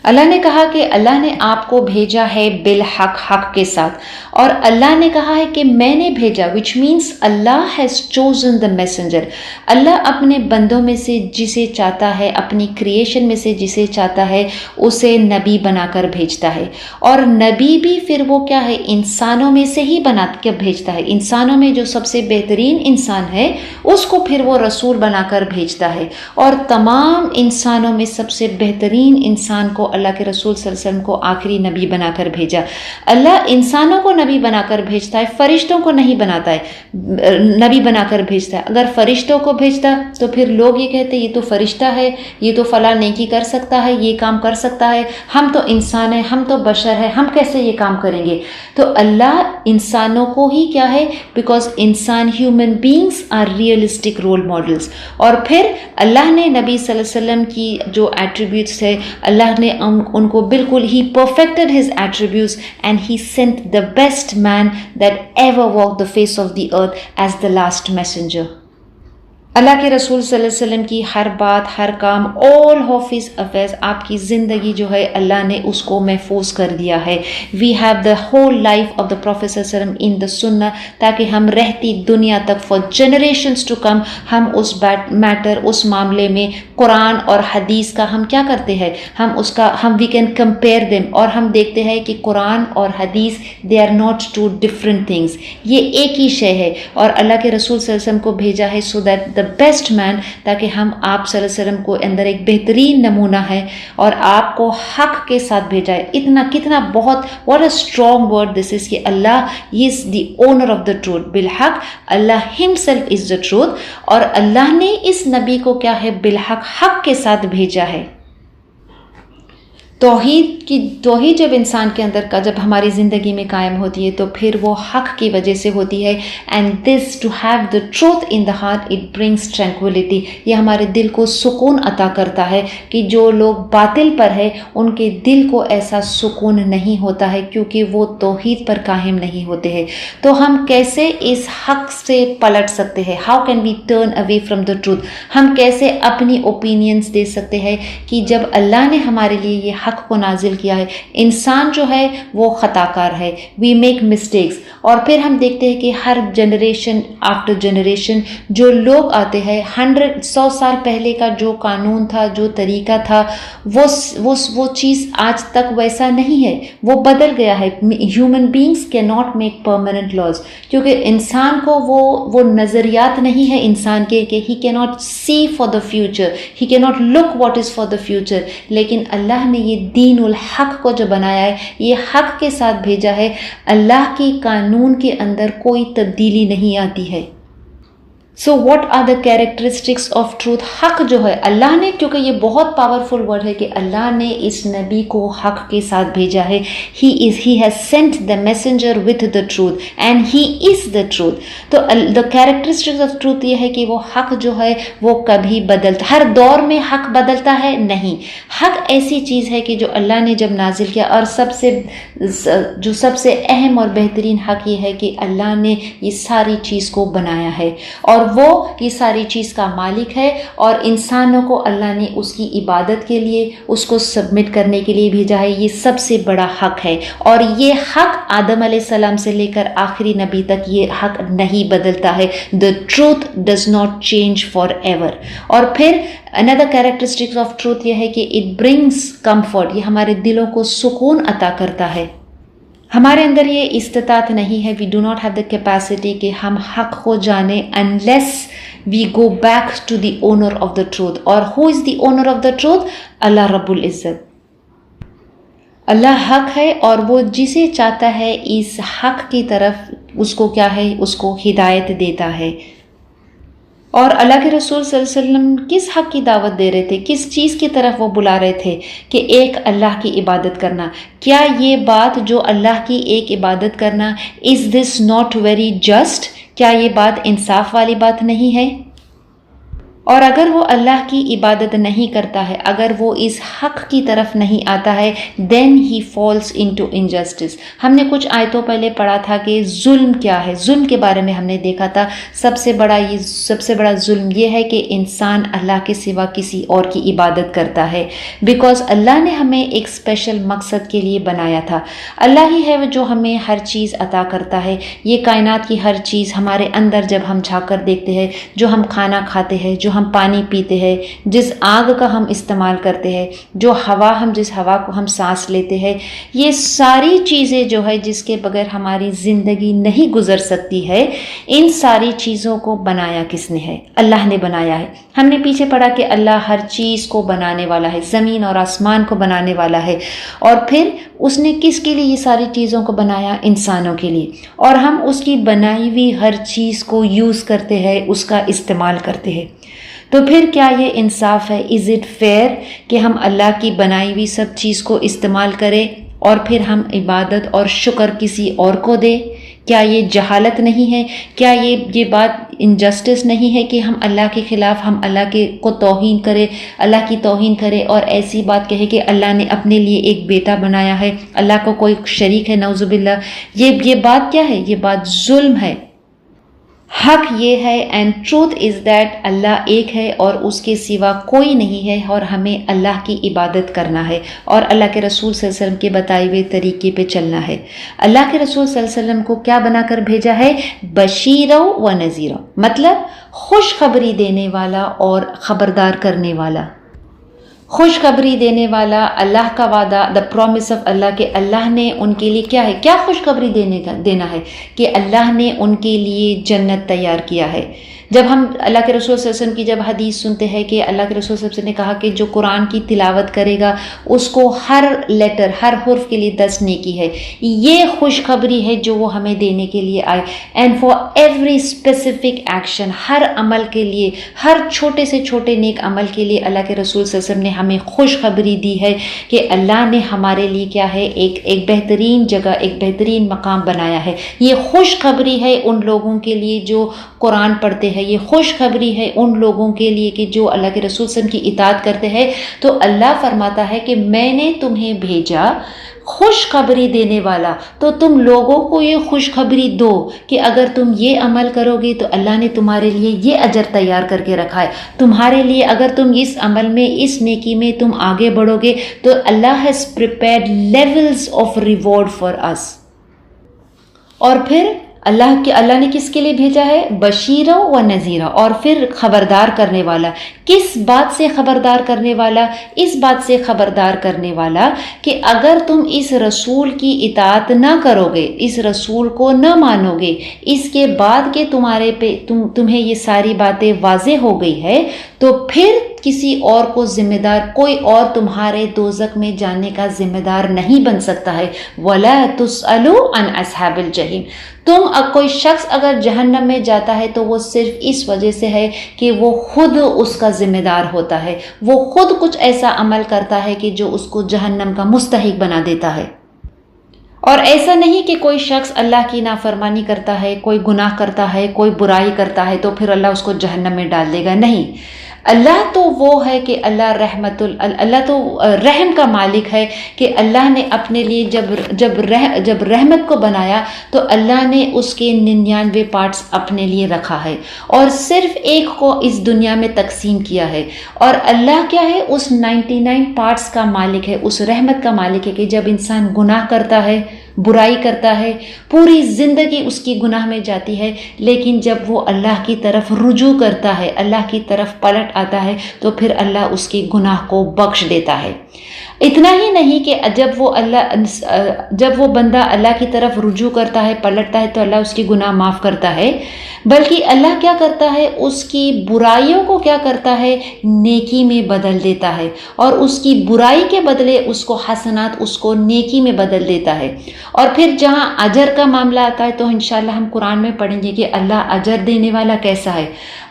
اللہ نے کہا کہ اللہ نے آپ کو بھیجا ہے بالحق، حق کے ساتھ. اور اللہ نے کہا ہے کہ میں نے بھیجا، which means Allah has chosen the messenger. اللہ اپنے بندوں میں سے جسے چاہتا ہے، اپنی کریشن میں سے جسے چاہتا ہے، اسے نبی بنا کر بھیجتا ہے. اور نبی بھی پھر وہ کیا ہے، انسانوں میں سے ہی بنا کے بھیجتا ہے. انسانوں میں جو سب سے بہترین انسان ہے اس کو پھر وہ رسول بنا کر بھیجتا ہے. اور تمام انسانوں میں سب سے بہترین انسان کو اللہ کے رسول صلی اللہ علیہ وسلم کو آخری نبی بنا کر بھیجا. اللہ انسانوں کو نبی بنا کر بھیجتا ہے، فرشتوں کو نہیں بناتا ہے، نبی بنا کر بھیجتا ہے. اگر فرشتوں کو بھیجتا تو پھر لوگ یہ کہتے یہ تو فرشتہ ہے، یہ تو فلاں نیکی کر سکتا ہے، یہ کام کر سکتا ہے. ہم تو انسان ہیں، ہم تو بشر ہیں، ہم کیسے یہ کام کریں گے؟ تو اللہ انسانوں کو ہی کیا ہے، بیکاز انسان human beings are realistic role models. اور پھر اللہ نے نبی صلی اللہ علیہ وسلم کی جو ایٹریبیوٹس ہے، اللہ نے ان کو بالکل ہی perfected his attributes and he sent the best man that ever walked the face of the earth as the last messenger. اللہ کے رسول صلی اللہ علیہ وسلم کی ہر بات، ہر کام، all of his affairs، آپ کی زندگی جو ہے اللہ نے اس کو محفوظ کر دیا ہے. we have the whole life of the Prophet صلی اللہ علیہ وسلم in the sunnah، تاکہ ہم رہتی دنیا تک for generations to come ہم اس میٹر، اس معاملے میں قرآن اور حدیث کا ہم کیا کرتے ہیں، ہم we can compare them. اور ہم دیکھتے ہیں کہ قرآن اور حدیث they are not two different things، یہ ایک ہی شے ہے. اور اللہ کے رسول صلی اللہ علیہ وسلم کو بھیجا ہے so that the بیسٹ مین، تاکہ ہم آپ صلی اللہ علیہ وسلم کو اندر ایک بہترین نمونہ ہے اور آپ کو حق کے ساتھ بھیجا ہے. کتنا بہت what a strong word this is کہ اللہ is the owner of the truth. بالحق اللہ himself is the truth. اور اللہ نے اس نبی کو کیا ہے، بالحق، حق کے ساتھ بھیجا ہے. توحید جب انسان کے اندر کا جب ہماری زندگی میں قائم ہوتی ہے تو پھر وہ حق کی وجہ سے ہوتی ہے. And this to have the truth in the heart it brings tranquillity. یہ ہمارے دل کو سکون عطا کرتا ہے کہ جو لوگ باطل پر ہے ان کے دل کو ایسا سکون نہیں ہوتا ہے کیونکہ وہ توحید پر قائم نہیں ہوتے ہیں. تو ہم کیسے اس حق سے پلٹ سکتے ہیں؟ How can we turn away from the truth? ہم کیسے اپنی اوپینینس دے سکتے ہیں کہ جب اللہ نے ہمارے لیے یہ حق کو نازل کیا ہے، انسان جو ہے وہ خطا کار ہے، وی میک مسٹیکس. اور پھر ہم دیکھتے ہیں کہ ہر جنریشن آفٹر جنریشن جو لوگ آتے ہیں، 100 سال پہلے کا جو قانون تھا، جو طریقہ تھا، وہ چیز آج تک ویسا نہیں ہے، وہ بدل گیا ہے. ہیومن بینگس کی ناٹ میک پرماننٹ لاز، کیونکہ انسان کو وہ نظریات نہیں ہے انسان کے کہ ہی کی not see for the future, he کی not look what is for the future. لیکن اللہ نے یہ دین الحق کو جو بنایا ہے، یہ حق کے ساتھ بھیجا ہے. اللہ کی قانون کے اندر کوئی تبدیلی نہیں آتی ہے. So what are the characteristics of truth? حق جو ہے اللہ نے، کیونکہ یہ بہت پاورفل ورڈ ہے کہ اللہ نے اس نبی کو حق کے ساتھ بھیجا ہے. He has sent the messenger with the truth and he is the truth. تو دا کیریکٹرسٹکس آف ٹروتھ یہ ہے کہ وہ حق جو ہے وہ کبھی بدلتا، ہر دور میں حق بدلتا ہے نہیں. حق ایسی چیز ہے کہ جو اللہ نے جب نازل کیا، اور سب سے اہم اور بہترین حق یہ ہے کہ اللہ نے یہ ساری چیز کو بنایا ہے اور وہ یہ ساری چیز کا مالک ہے. اور انسانوں کو اللہ نے اس کی عبادت کے لیے، اس کو سبمٹ کرنے کے لیے بھیجا ہے. یہ سب سے بڑا حق ہے اور یہ حق آدم علیہ السلام سے لے کر آخری نبی تک یہ حق نہیں بدلتا ہے. The truth does not change forever. اور پھر another characteristic of truth یہ ہے کہ it brings comfort. یہ ہمارے دلوں کو سکون عطا کرتا ہے. ہمارے اندر یہ استطاعت نہیں ہے، we do not have the capacity کہ ہم حق کو جانیں unless we go back to the owner of the truth. اور who is the owner of the truth؟ اللہ رب العزت. اللہ حق ہے اور وہ جسے چاہتا ہے اس حق کی طرف اس کو کیا ہے، اس کو ہدایت دیتا ہے. اور اللہ کے رسول صلی اللہ علیہ وسلم کس حق کی دعوت دے رہے تھے، کس چیز کی طرف وہ بلا رہے تھے؟ کہ ایک اللہ کی عبادت کرنا۔ کیا یہ بات جو اللہ کی ایک عبادت کرنا، از دس ناٹ ویری جسٹ؟ کیا یہ بات انصاف والی بات نہیں ہے؟ اور اگر وہ اللہ کی عبادت نہیں کرتا ہے، اگر وہ اس حق کی طرف نہیں آتا ہے، then he falls into injustice۔ ہم نے کچھ آیتوں پہلے پڑھا تھا کہ ظلم کیا ہے، ظلم کے بارے میں ہم نے دیکھا تھا سب سے بڑا ظلم یہ ہے کہ انسان اللہ کے سوا کسی اور کی عبادت کرتا ہے، بیکاز اللہ نے ہمیں ایک اسپیشل مقصد کے لیے بنایا تھا۔ اللہ ہی ہے جو ہمیں ہر چیز عطا کرتا ہے، یہ کائنات کی ہر چیز ہمارے اندر جب ہم جھانک کر دیکھتے ہیں، جو ہم کھانا کھاتے ہیں، جو ہم پانی پیتے ہیں، جس آگ کا ہم استعمال کرتے ہیں، جو جس ہوا کو ہم سانس لیتے ہیں، یہ ساری چیزیں جو ہے جس کے بغیر ہماری زندگی نہیں گزر سکتی ہے، ان ساری چیزوں کو بنایا کس نے ہے؟ اللہ نے بنایا ہے۔ ہم نے پیچھے پڑھا کہ اللہ ہر چیز کو بنانے والا ہے، زمین اور آسمان کو بنانے والا ہے، اور پھر اس نے کس کے لیے یہ ساری چیزوں کو بنایا؟ انسانوں کے لیے، اور ہم اس کی بنائی ہوئی ہر چیز کو یوز کرتے ہیں، اس کا استعمال کرتے ہیں۔ تو پھر کیا یہ انصاف ہے؟ از اٹ فیئر کہ ہم اللہ کی بنائی ہوئی سب چیز کو استعمال کریں اور پھر ہم عبادت اور شکر کسی اور کو دیں؟ کیا یہ جہالت نہیں ہے؟ کیا یہ بات انجسٹس نہیں ہے کہ ہم اللہ کے خلاف، ہم اللہ کو توہین کریں، اللہ کی توہین کریں اور ایسی بات کہے کہ اللہ نے اپنے لیے ایک بیٹا بنایا ہے، اللہ کو کوئی شریک ہے، نعوذ باللہ۔ یہ بات کیا ہے؟ یہ بات ظلم ہے۔ حق یہ ہے اینڈ ٹروتھ از دیٹ اللہ ایک ہے اور اس کے سوا کوئی نہیں ہے، اور ہمیں اللہ کی عبادت کرنا ہے اور اللہ کے رسول صلی اللہ علیہ وسلم کے بتائے ہوئے طریقے پہ چلنا ہے۔ اللہ کے رسول صلی اللہ علیہ وسلم کو کیا بنا کر بھیجا ہے؟ بشیرا و نذیرا، مطلب خوشخبری دینے والا اور خبردار کرنے والا۔ خوشخبری دینے والا، اللہ کا وعدہ، دا پرومس آف اللہ، کہ اللہ نے ان کے لیے کیا ہے، کیا خوشخبری دینا ہے کہ اللہ نے ان کے لیے جنت تیار کیا ہے۔ جب ہم اللہ کے رسول صلی اللہ علیہ وسلم کی جب حدیث سنتے ہیں کہ اللہ کے رسول صلی اللہ علیہ وسلم نے کہا کہ جو قرآن کی تلاوت کرے گا اس کو ہر لیٹر، ہر حرف کے لیے 10 نیکی ہے، یہ خوشخبری ہے جو وہ ہمیں دینے کے لیے آئے۔ And for every specific action, ہر عمل کے لیے، ہر چھوٹے سے چھوٹے نیک عمل کے لیے اللہ کے رسول صلی اللہ علیہ وسلم نے ہمیں خوشخبری دی ہے کہ اللہ نے ہمارے لیے کیا ہے، ایک بہترین جگہ، ایک بہترین مقام بنایا ہے۔ یہ خوشخبری ہے ان لوگوں کے لیے جو قرآن پڑھتے ہیں، یہ خوشخبری ہے ان لوگوں کے لیے کہ جو اللہ کے رسول صلی اللہ علیہ وسلم کی اطاعت کرتے ہیں۔ تو اللہ فرماتا ہے کہ میں نے تمہیں بھیجا خوشخبری دینے والا، تو تم لوگوں کو یہ خوشخبری دو کہ اگر تم یہ عمل کرو گے تو اللہ نے تمہارے لیے یہ اجر تیار کر کے رکھا ہے، تمہارے لیے اگر تم اس عمل میں، اس نیکی میں تم آگے بڑھو گے تو اللہ has prepared levels of reward for us. اور پھر اللہ نے کس کے لیے بھیجا ہے؟ بشیرا و نذیرا، اور پھر خبردار کرنے والا۔ کس بات سے خبردار کرنے والا؟ اس بات سے خبردار کرنے والا کہ اگر تم اس رسول کی اطاعت نہ کرو گے، اس رسول کو نہ مانو گے، اس کے بعد کہ تمہیں یہ ساری باتیں واضح ہو گئی ہے، تو پھر کسی اور کو ذمہ دار، کوئی اور تمہارے دوزخ میں جانے کا ذمہ دار نہیں بن سکتا ہے۔ وَلَا تُسْأَلُوا عَنْ أَصْحَابِ الْجَحِيمِ، کوئی شخص اگر جہنم میں جاتا ہے تو وہ صرف اس وجہ سے ہے کہ وہ خود اس کا ذمہ دار ہوتا ہے، وہ خود کچھ ایسا عمل کرتا ہے کہ جو اس کو جہنم کا مستحق بنا دیتا ہے۔ اور ایسا نہیں کہ کوئی شخص اللہ کی نافرمانی کرتا ہے، کوئی گناہ کرتا ہے، کوئی برائی کرتا ہے تو پھر اللہ اس کو جہنم میں ڈال دے گا، نہیں۔ اللہ تو وہ ہے کہ اللہ تو رحم کا مالک ہے کہ اللہ نے اپنے لیے جب رحمت کو بنایا تو اللہ نے اس کے 99 پارٹس اپنے لیے رکھا ہے اور صرف ایک کو اس دنیا میں تقسیم کیا ہے۔ اور اللہ کیا ہے؟ اس 99 پارٹس کا مالک ہے، اس رحمت کا مالک ہے کہ جب انسان گناہ کرتا ہے، برائی کرتا ہے، پوری زندگی اس کی گناہ میں جاتی ہے، لیکن جب وہ اللہ کی طرف رجوع کرتا ہے، اللہ کی طرف پلٹ آتا ہے تو پھر اللہ اس کی گناہ کو بخش دیتا ہے۔ اتنا ہی نہیں کہ جب وہ بندہ اللہ کی طرف رجوع کرتا ہے، پلٹتا ہے تو اللہ اس کی گناہ معاف کرتا ہے، بلکہ اللہ کیا کرتا ہے، اس کی برائیوں کو کیا کرتا ہے، نیکی میں بدل دیتا ہے، اور اس کی برائی کے بدلے اس کو حسنات، اس کو نیکی میں بدل دیتا ہے۔ اور پھر جہاں اجر کا معاملہ آتا ہے تو انشاءاللہ ہم قرآن میں پڑھیں گے کہ اللہ اجر دینے والا کیسا ہے۔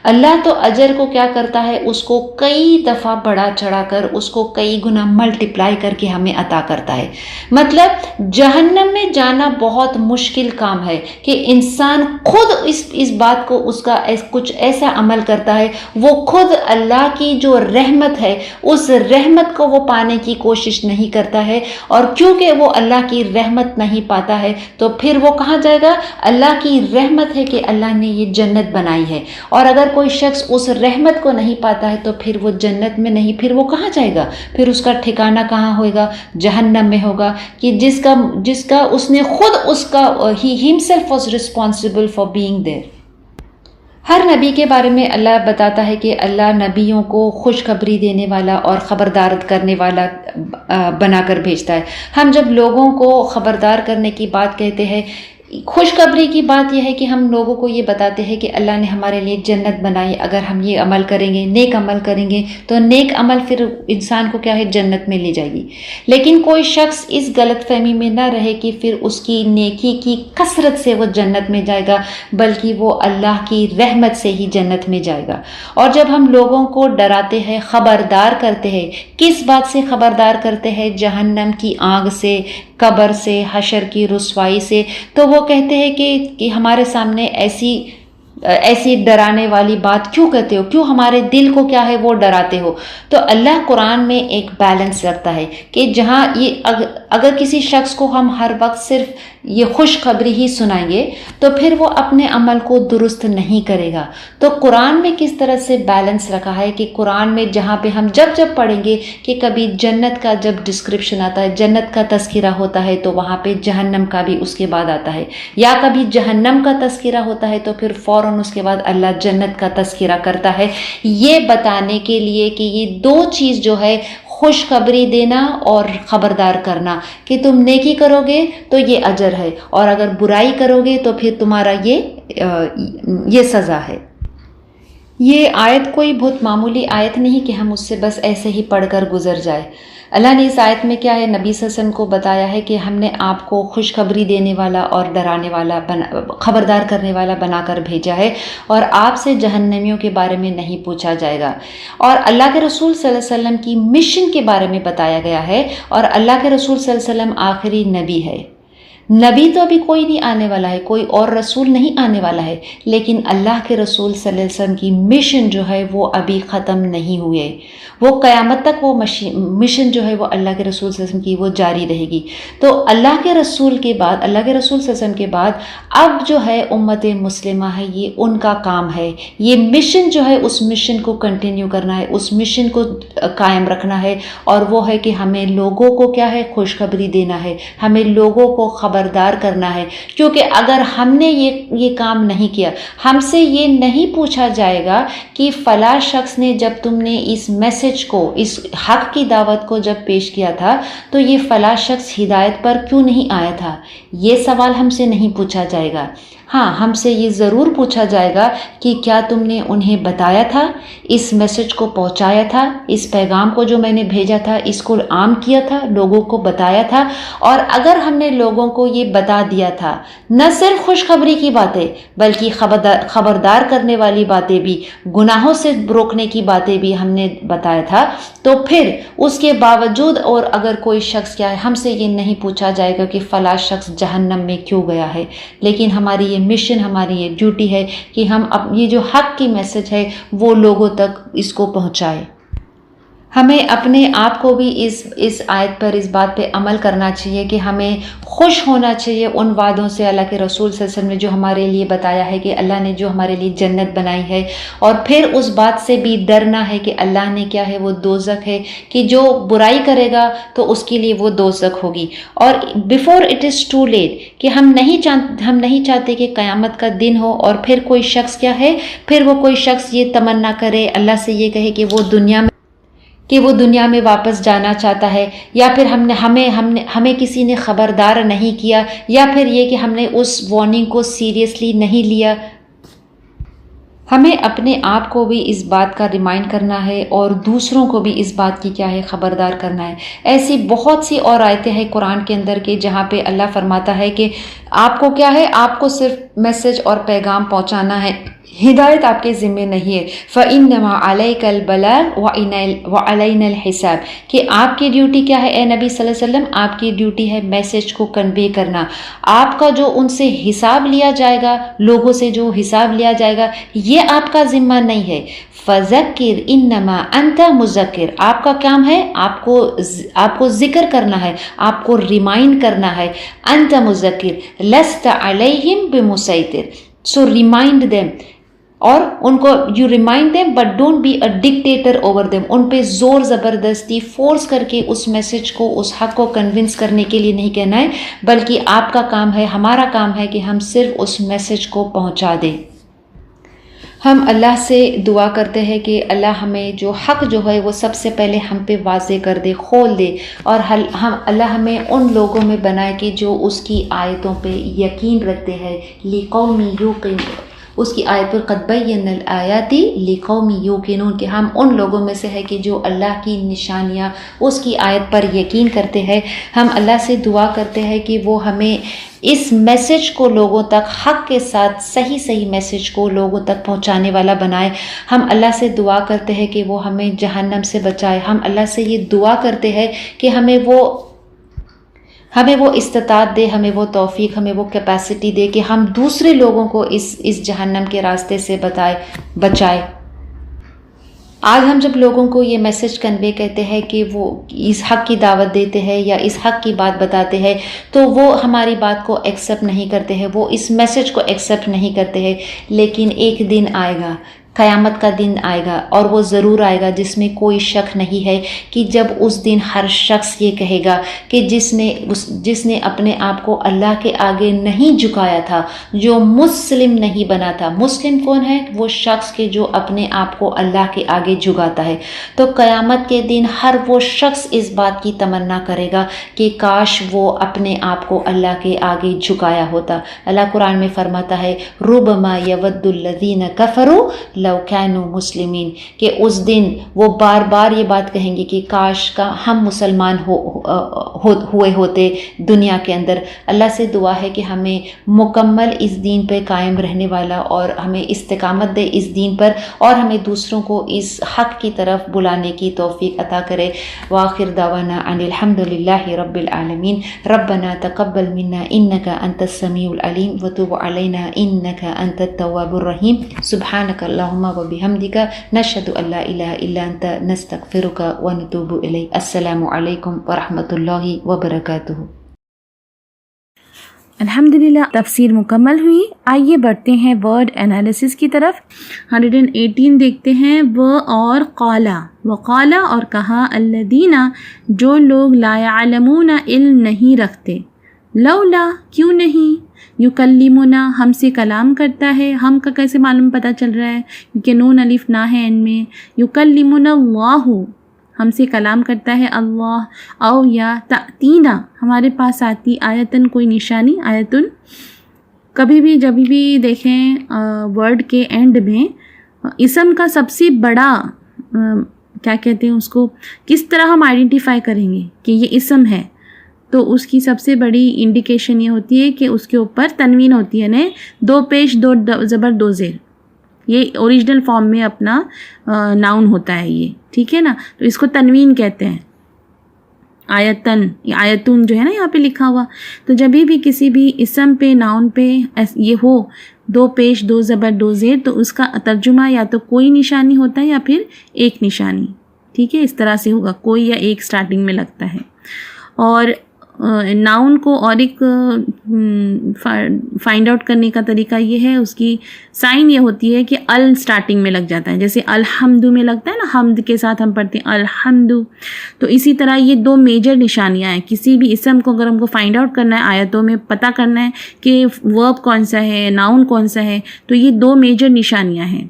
اللہ تو اجر کو کیا کرتا ہے، اس کو کئی دفعہ بڑھا چڑھا کر، اس کو کئی گنا ملٹیپلائی کر کے ہمیں عطا کرتا ہے۔ مطلب جہنم میں جانا بہت مشکل کام ہے کہ انسان خود اس بات کو، اس کا کچھ ایسا عمل کرتا ہے، وہ خود اللہ کی جو رحمت ہے اس رحمت کو وہ پانے کی کوشش نہیں کرتا ہے، اور کیونکہ وہ اللہ کی رحمت نہیں پاتا ہے تو پھر وہ کہاں جائے گا؟ اللہ کی رحمت ہے کہ اللہ نے یہ جنت بنائی ہے، اور اگر کوئی شخص اس رحمت کو نہیں پاتا ہے تو پھر وہ جنت میں نہیں، پھر وہ کہاں جائے گا؟ پھر اس کا ٹھکانہ کہاں ہوگا؟ جہنم میں ہوگا، کہ جس کا اس نے خود اس کا he himself was responsible for being there۔ ہر نبی کے بارے میں اللہ بتاتا ہے کہ اللہ نبیوں کو خوشخبری دینے والا اور خبردار کرنے والا بنا کر بھیجتا ہے۔ ہم جب لوگوں کو خبردار کرنے کی بات کہتے ہیں، خوشخبری کی بات یہ ہے کہ ہم لوگوں کو یہ بتاتے ہیں کہ اللہ نے ہمارے لیے جنت بنائی، اگر ہم یہ عمل کریں گے، نیک عمل کریں گے تو نیک عمل پھر انسان کو کیا ہے، جنت میں لے جائے گی۔ لیکن کوئی شخص اس غلط فہمی میں نہ رہے کہ پھر اس کی نیکی کی کثرت سے وہ جنت میں جائے گا، بلکہ وہ اللہ کی رحمت سے ہی جنت میں جائے گا۔ اور جب ہم لوگوں کو ڈراتے ہیں، خبردار کرتے ہیں، کس بات سے خبردار کرتے ہیں؟ جہنم کی آگ سے، قبر سے، حشر کی رسوائی سے، تو وہ کہتے ہیں کہ ہمارے سامنے ایسی ڈرانے والی بات کیوں کہتے ہو، کیوں ہمارے دل کو کیا ہے وہ ڈراتے ہو؟ تو اللہ قرآن میں ایک بیلنس رکھتا ہے کہ جہاں یہ اگر کسی شخص کو ہم ہر وقت صرف یہ خوشخبری ہی سنائیں گے تو پھر وہ اپنے عمل کو درست نہیں کرے گا۔ تو قرآن میں کس طرح سے بیلنس رکھا ہے کہ قرآن میں جہاں پہ ہم جب پڑھیں گے کہ کبھی جنت کا جب ڈسکرپشن آتا ہے، جنت کا تذکرہ ہوتا ہے تو وہاں پہ جہنم کا بھی اس کے بعد آتا ہے، یا کبھی جہنم کا تذکرہ ہوتا ہے تو پھر فوراً اس کے بعد اللہ جنت کا تذکرہ کرتا ہے، یہ بتانے کے لیے کہ یہ دو چیز جو ہے، خوشخبری دینا اور خبردار کرنا، کہ تم نیکی کرو گے تو یہ اجر ہے، اور اگر برائی کرو گے تو پھر تمہارا یہ سزا ہے۔ یہ آیت کوئی بہت معمولی آیت نہیں کہ ہم اس سے بس ایسے ہی پڑھ کر گزر جائے۔ اللہ نے اس آیت میں کیا ہے، نبی صلی اللہ علیہ وسلم کو بتایا ہے کہ ہم نے آپ کو خوشخبری دینے والا اور ڈرانے والا خبردار کرنے والا بنا کر بھیجا ہے، اور آپ سے جہنمیوں کے بارے میں نہیں پوچھا جائے گا۔ اور اللہ کے رسول صلی اللہ علیہ وسلم کی مشن کے بارے میں بتایا گیا ہے، اور اللہ کے رسول صلی اللہ علیہ وسلم آخری نبی ہے۔ نبی تو ابھی کوئی نہیں آنے والا ہے، کوئی اور رسول نہیں آنے والا ہے، لیکن اللہ کے رسول صلی اللہ علیہ وسلم کی مشن جو ہے وہ ابھی ختم نہیں ہوئے، وہ قیامت تک وہ مشن جو ہے وہ اللہ کے رسول صلی اللہ علیہ وسلم کی وہ جاری رہے گی۔ تو اللہ کے رسول کے بعد، اللہ کے رسول صلی اللہ علیہ وسلم کے بعد اب جو ہے امت مسلمہ ہے، یہ ان کا کام ہے، یہ مشن جو ہے اس مشن کو کنٹینیو کرنا ہے، اس مشن کو قائم رکھنا ہے، اور وہ ہے کہ ہمیں لوگوں کو کیا ہے، خوشخبری دینا ہے، ہمیں لوگوں کو خبردار کرنا ہے، کیونکہ اگر ہم نے یہ کام نہیں کیا، ہم سے یہ نہیں پوچھا جائے گا کہ فلاں شخص نے جب تم نے اس میسج کو، اس حق کی دعوت کو جب پیش کیا تھا تو یہ فلاں شخص ہدایت پر کیوں نہیں آیا تھا، یہ سوال ہم سے نہیں پوچھا جائے گا۔ ہاں، ہم سے یہ ضرور پوچھا جائے گا کہ کیا تم نے انہیں بتایا تھا، اس میسج کو پہنچایا تھا، اس پیغام کو جو میں نے بھیجا تھا اس کو عام کیا تھا، لوگوں کو بتایا تھا۔ اور اگر ہم نے لوگوں کو یہ بتا دیا تھا، نہ صرف خوشخبری کی باتیں بلکہ خبردار کرنے والی باتیں بھی، گناہوں سے روکنے کی باتیں بھی ہم نے بتایا تھا، تو پھر اس کے باوجود اور اگر کوئی شخص کیا ہے، ہم سے یہ نہیں پوچھا جائے گا کہ فلاں شخص جہنم میں کیوں گیا ہے، لیکن ہماری یہ مشن، ہماری یہ ڈیوٹی ہے کہ ہم یہ جو حق کی میسج ہے وہ لوگوں تک اس کو پہنچائے۔ ہمیں اپنے آپ کو بھی اس آیت پر، اس بات پہ عمل کرنا چاہیے کہ ہمیں خوش ہونا چاہیے ان وعدوں سے اللہ کے رسول صلی اللہ علیہ وسلم نے جو ہمارے لیے بتایا ہے کہ اللہ نے جو ہمارے لیے جنت بنائی ہے، اور پھر اس بات سے بھی ڈرنا ہے کہ اللہ نے کیا ہے وہ دوزخ ہے، کہ جو برائی کرے گا تو اس کے لیے وہ دوزخ ہوگی۔ اور before it is too late, کہ ہم نہیں چاہتے کہ قیامت کا دن ہو اور پھر کوئی شخص کیا ہے، پھر وہ کوئی شخص یہ تمنا کرے، اللہ سے یہ کہے کہ وہ دنیا میں واپس جانا چاہتا ہے، یا پھر ہمیں کسی نے خبردار نہیں کیا، یا پھر یہ کہ ہم نے اس وارننگ کو سیریسلی نہیں لیا۔ ہمیں اپنے آپ کو بھی اس بات کا ریمائنڈ کرنا ہے اور دوسروں کو بھی اس بات کی کیا ہے خبردار کرنا ہے۔ ایسی بہت سی اور آیتیں ہیں قرآن کے اندر کے جہاں پہ اللہ فرماتا ہے کہ آپ کو کیا ہے، آپ کو صرف میسج اور پیغام پہنچانا ہے، ہدایت آپ کے ذمہ نہیں ہے۔ فَإِنَّمَا عَلَيْكَ الْبَلَاغُ وَعَلَيْنَا الْحِسَابُ، کہ آپ کی ڈیوٹی کیا ہے اے نبی صلی اللہ علیہ وسلم، آپ کی ڈیوٹی ہے میسج کو کنوے کرنا۔ آپ کا جو ان سے حساب لیا جائے گا، لوگوں سے جو حساب لیا جائے گا، یہ آپ کا ذمہ نہیں ہے۔ فَذَكِّرْ إِنَّمَا أَنْتَ مُذَكِّرْ، آپ کا کام ہے آپ کو ذکر کرنا ہے، آپ کو ریمائنڈ کرنا ہے۔ أَنْتَ مُذَكِّرْ لَسْتَ عَلَيْهِمْ بِمُسَيْطِرٍ، سو ریمائنڈ دیم، اور ان کو you remind them but don't be a dictator over them, ان پہ زور زبردستی فورس کر کے اس میسج کو، اس حق کو کنونس کرنے کے لیے نہیں کہنا ہے، بلکہ آپ کا کام ہے، ہمارا کام ہے کہ ہم صرف اس میسج کو پہنچا دیں۔ ہم اللہ سے دعا کرتے ہیں کہ اللہ ہمیں جو حق جو ہے وہ سب سے پہلے ہم پہ واضح کر دے، کھول دے، اور اللہ ہمیں ان لوگوں میں بنائے کہ جو اس کی آیتوں پہ یقین رکھتے ہیں، لِقَوْمِ یُوقِنُونَ، اس کی آیت پر قَدْ بَيَّنَّا الْآيَاتِ لِقَوْمِ یُوقِنُونَ، کہ ہم ان لوگوں میں سے ہے کہ جو اللہ کی نشانیاں، اس کی آیت پر یقین کرتے ہیں۔ ہم اللہ سے دعا کرتے ہیں کہ وہ ہمیں اس میسج کو لوگوں تک حق کے ساتھ صحیح میسج کو لوگوں تک پہنچانے والا بنائے۔ ہم اللہ سے دعا کرتے ہیں کہ وہ ہمیں جہنم سے بچائے۔ ہم اللہ سے یہ دعا کرتے ہیں کہ ہمیں وہ استطاعت دے، ہمیں وہ توفیق، ہمیں وہ کیپیسٹی دے کہ ہم دوسرے لوگوں کو اس جہنم کے راستے سے بچائے۔ آج ہم جب لوگوں کو یہ میسج کنوے کہتے ہیں کہ وہ اس حق کی دعوت دیتے ہیں یا اس حق کی بات بتاتے ہیں، تو وہ ہماری بات کو ایکسیپٹ نہیں کرتے ہیں، وہ اس میسج کو ایکسیپٹ نہیں کرتے ہیں۔ لیکن ایک دن آئے گا، قیامت کا دن آئے گا، اور وہ ضرور آئے گا جس میں کوئی شک نہیں ہے کہ جب اس دن ہر شخص یہ کہے گا کہ جس نے اپنے آپ کو اللہ کے آگے نہیں جھکایا تھا، جو مسلم نہیں بنا تھا۔ مسلم کون ہے؟ وہ شخص کے جو اپنے آپ کو اللہ کے آگے جھکاتا ہے۔ تو قیامت کے دن ہر وہ شخص اس بات کی تمنا کرے گا کہ کاش وہ اپنے آپ کو اللہ کے آگے جھکایا ہوتا۔ اللہ قرآن میں فرماتا ہے ربما یود الذین کفروا لو کانوا مسلمین، کہ اس دن وہ بار بار یہ بات کہیں گے کہ کاش کا ہم مسلمان ہوئے ہوتے دنیا کے اندر۔ اللہ سے دعا ہے کہ ہمیں مکمل اس دین پہ قائم رہنے والا اور ہمیں استقامت دے اس دین پر، اور ہمیں دوسروں کو اس حق کی طرف بلانے کی توفیق عطا کرے۔ وآخر دعوانا ان الحمد للہ رب العالمین۔ ربنا تقبل منا انک انت السمیع العلیم وتب علینا انک انت التواب الرحیم۔ سبحانک اللہم وبحمدک نشہد ان لا الہ الا انت نستغفرک ونتوب الیک۔ السلام علیکم ورحمۃ اللہ وبرکاتہ۔ الحمدللہ تفسیر مکمل ہوئی۔ آئیے بڑھتے ہیں ورڈ انالیسس کی طرف۔ 118 دیکھتے ہیں۔ وہ اور قالا، وقالا اور کہا، الذین جو لوگ لا یعلمون علم نہیں رکھتے، لولا کیوں نہیں، یکلمنا ہم سے کلام کرتا ہے۔ ہم کا کیسے معلوم پتہ چل رہا ہے کیونکہ نون الف نہ ہے ان میں۔ یکلمنا اللہ ہم سے کلام کرتا ہے اللہ، او یا تأتینا ہمارے پاس آتی، آیتن کوئی نشانی، آیتن کبھی بھی جب بھی دیکھیں ورڈ کے اینڈ میں اسم کا سب سے بڑا کیا کہتے ہیں اس کو، کس طرح ہم آئیڈینٹیفائی کریں گے کہ یہ اسم ہے، تو اس کی سب سے بڑی انڈیکیشن یہ ہوتی ہے کہ اس کے اوپر تنوین ہوتی ہے، یعنی 2 پیش 2 زبر 2 زیر، یہ اوریجنل فارم میں اپنا ناؤن ہوتا ہے یہ، ٹھیک ہے نا، تو اس کو تنوین کہتے ہیں۔ آیتن جو ہے نا یہاں پہ لکھا ہوا، تو جب بھی کسی بھی اسم پہ ناؤن پہ یہ ہو 2 پیش 2 زبر 2 زیر، تو اس کا ترجمہ یا تو کوئی نشانی ہوتا ہے یا پھر ایک نشانی، ٹھیک ہے، اس طرح سے ہوگا، کوئی یا ایک سٹارٹنگ میں لگتا ہے۔ اور ناؤن کو اور ایک فائنڈ آؤٹ کرنے کا طریقہ یہ ہے، اس کی سائن یہ ہوتی ہے کہ ال سٹارٹنگ میں لگ جاتا ہے، جیسے الحمد میں لگتا ہے نا، حمد کے ساتھ ہم پڑھتے ہیں الحمد، تو اسی طرح یہ 2 میجر نشانیاں ہیں۔ کسی بھی اسم کو اگر ہم کو فائنڈ آؤٹ کرنا ہے، آیتوں میں پتہ کرنا ہے کہ ورب کون سا ہے، ناؤن کون سا ہے، تو یہ 2 میجر نشانیاں ہیں،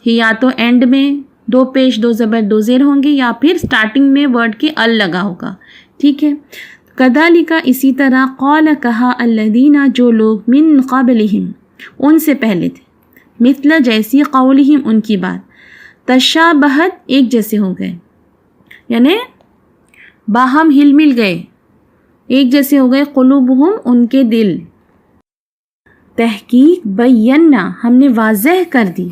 یا تو اینڈ میں 2 پیش 2 زبر 2 زیر ہوں گے، یا پھر سٹارٹنگ میں ورڈ کے ال لگا ہوگا، ٹھیک ہے۔ کذالک اسی طرح، قال کہا، الذین جو لوگ من قبلہم ان سے پہلے تھے، مثل جیسی قولہم ان کی بات، تشابہت ایک جیسے ہو گئے، یعنی باہم ہل مل گئے، ایک جیسے ہو گئے، قلوبہم ان کے دل، تحقیق بینا ہم نے واضح کر دی،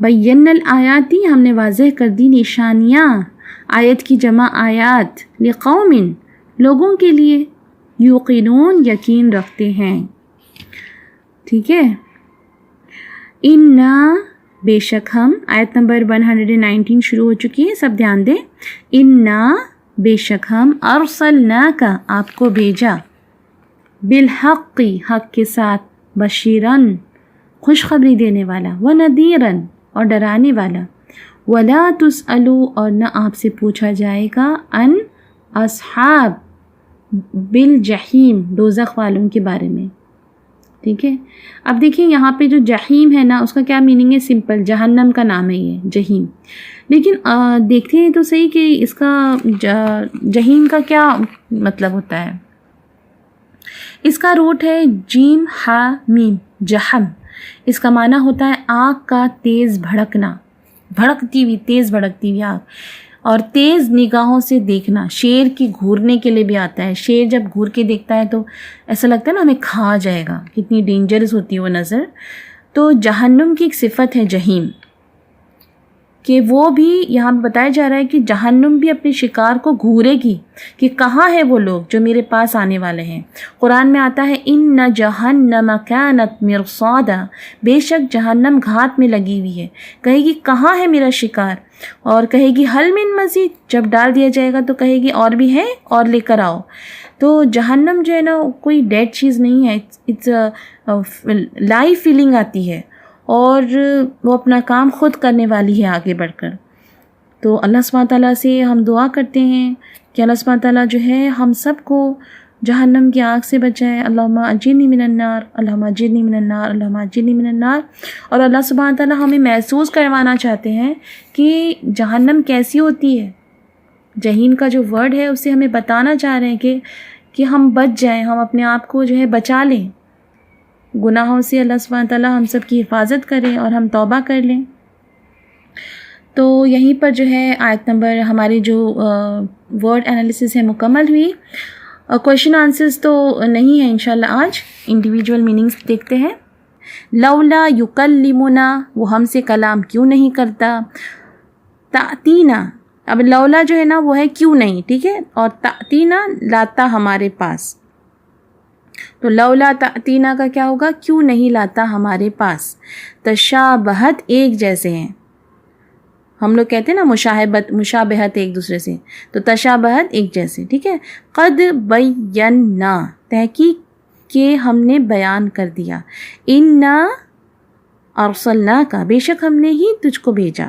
بینا الآیاتی ہم نے واضح کر دی نشانیاں، آیت کی جمع آیات، لقوم لوگوں کے لیے، یوقنون یقین رکھتے ہیں، ٹھیک ہے۔ انا بے شک ہم، آیت نمبر 119 شروع ہو چکی ہے، سب دھیان دیں، انا بے شک ہم، ارسلناک آپ کو بھیجا، بالحق حق کے ساتھ، بشیرن خوشخبری دینے والا، ونذیرن اور ڈرانے والا، ولا تسألوا اور نہ آپ سے پوچھا جائے گا، ان اصحاب بالجحیم دوزخ والوں کے بارے میں، ٹھیک ہے۔ اب دیکھیں یہاں پہ جو جحیم ہے نا، اس کا کیا میننگ ہے؟ سمپل، جہنم کا نام ہے یہ جحیم، لیکن دیکھتے ہیں تو صحیح کہ اس کا جحیم کا کیا مطلب ہوتا ہے۔ اس کا روٹ ہے جیم ہا میم، جہم، اس کا معنی ہوتا ہے آگ کا تیز بھڑکنا، بھڑکتی ہوئی، تیز بھڑکتی ہوئی آگ، اور تیز نگاہوں سے دیکھنا، شیر کی گھورنے کے لیے بھی آتا ہے، شیر جب گھور کے دیکھتا ہے تو ایسا لگتا ہے نا ہمیں کھا جائے گا، کتنی ڈینجرس ہوتی ہے وہ نظر۔ تو جہنم کی ایک صفت ہے جہیم، کہ وہ بھی یہاں پہ بتایا جا رہا ہے کہ جہنم بھی اپنے شکار کو گھورے گی کہ کہاں ہے وہ لوگ جو میرے پاس آنے والے ہیں۔ قرآن میں آتا ہے ان جہنم کانت مرصادا، بے شک جہنم گھات میں لگی ہوئی ہے، کہے گی کہاں ہے میرا شکار، اور کہے گی حل من مزید، جب ڈال دیا جائے گا تو کہے گی اور بھی ہے اور لے کر آؤ۔ تو جہنم جو ہے نا کوئی ڈیڈ چیز نہیں ہے، اٹس لائف فیلنگ آتی ہے، اور وہ اپنا کام خود کرنے والی ہے آگے بڑھ کر۔ تو اللہ سبحانہ تعالیٰ سے ہم دعا کرتے ہیں کہ اللہ سبحانہ تعالیٰ جو ہے ہم سب کو جہنم کی آگ سے بچائے، اللہم اجرنی من النار، اللہم اجرنی من النار، اللہم اجرنی من النار۔ اور اللہ سبحانہ تعالیٰ ہمیں محسوس کروانا چاہتے ہیں کہ جہنم کیسی ہوتی ہے، جہیم کا جو ورڈ ہے اسے ہمیں بتانا چاہ رہے ہیں کہ ہم بچ جائیں، ہم اپنے آپ کو جو ہے بچا لیں گناہوں سے، اللہ سبحانہ تعالیٰ ہم سب کی حفاظت کریں اور ہم توبہ کر لیں۔ تو یہیں پر جو ہے آیت نمبر ہماری جو ورڈ انالیسس ہے مکمل ہوئی۔ کویشچن آنسرز تو نہیں ہیں انشاءاللہ، آج انڈیویجول میننگز دیکھتے ہیں۔ لولا یکلمنا، وہ ہم سے کلام کیوں نہیں کرتا، تأتینا، اب لولا جو ہے نا وہ ہے کیوں نہیں، ٹھیک ہے، اور تأتینا لاتا ہمارے پاس، تو لولا تأتینا کا کیا ہوگا، کیوں نہیں لاتا ہمارے پاس۔ تشابہت ایک جیسے ہیں، ہم لوگ کہتے ہیں نا مشابہت ایک دوسرے سے، تو تشابہت ایک جیسے، ٹھیک ہے۔ قد بینا، تحقیق کہ ہم نے بیان کر دیا، انا ارسلناک، بے شک ہم نے ہی تجھ کو بھیجا،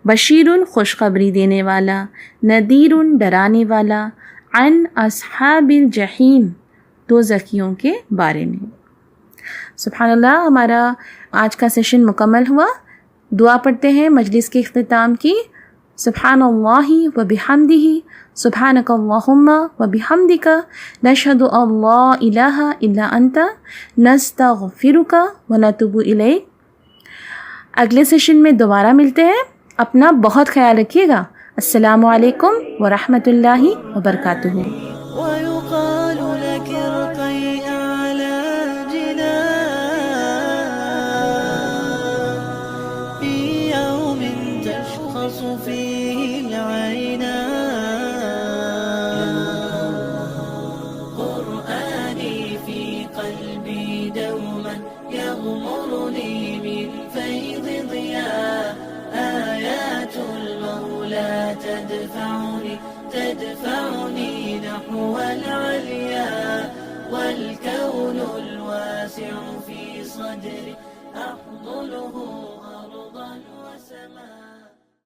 بشیرن خوشخبری دینے والا، نذیرن ڈرانے والا، عن اصحاب الجحیم دوزخیوں کے بارے میں۔ سبحان اللہ، ہمارا آج کا سیشن مکمل ہوا۔ دعا پڑھتے ہیں مجلس کے اختتام کی۔ سبحان اللہ و بحمدہ، سبحانک اللہم و بحمدک، نشہد ان لا الہ الا انت، نستغفرک و نتوب الیک۔ اگلے سیشن میں دوبارہ ملتے ہیں، اپنا بہت خیال رکھیے گا۔ السلام علیکم ورحمۃ اللہ وبرکاتہ۔ فيه العينا قرآني في قلبي دوما يغمرني من فيض ضياء، آيات المولى تدفعني نحو العليا، والكون الواسع في صدري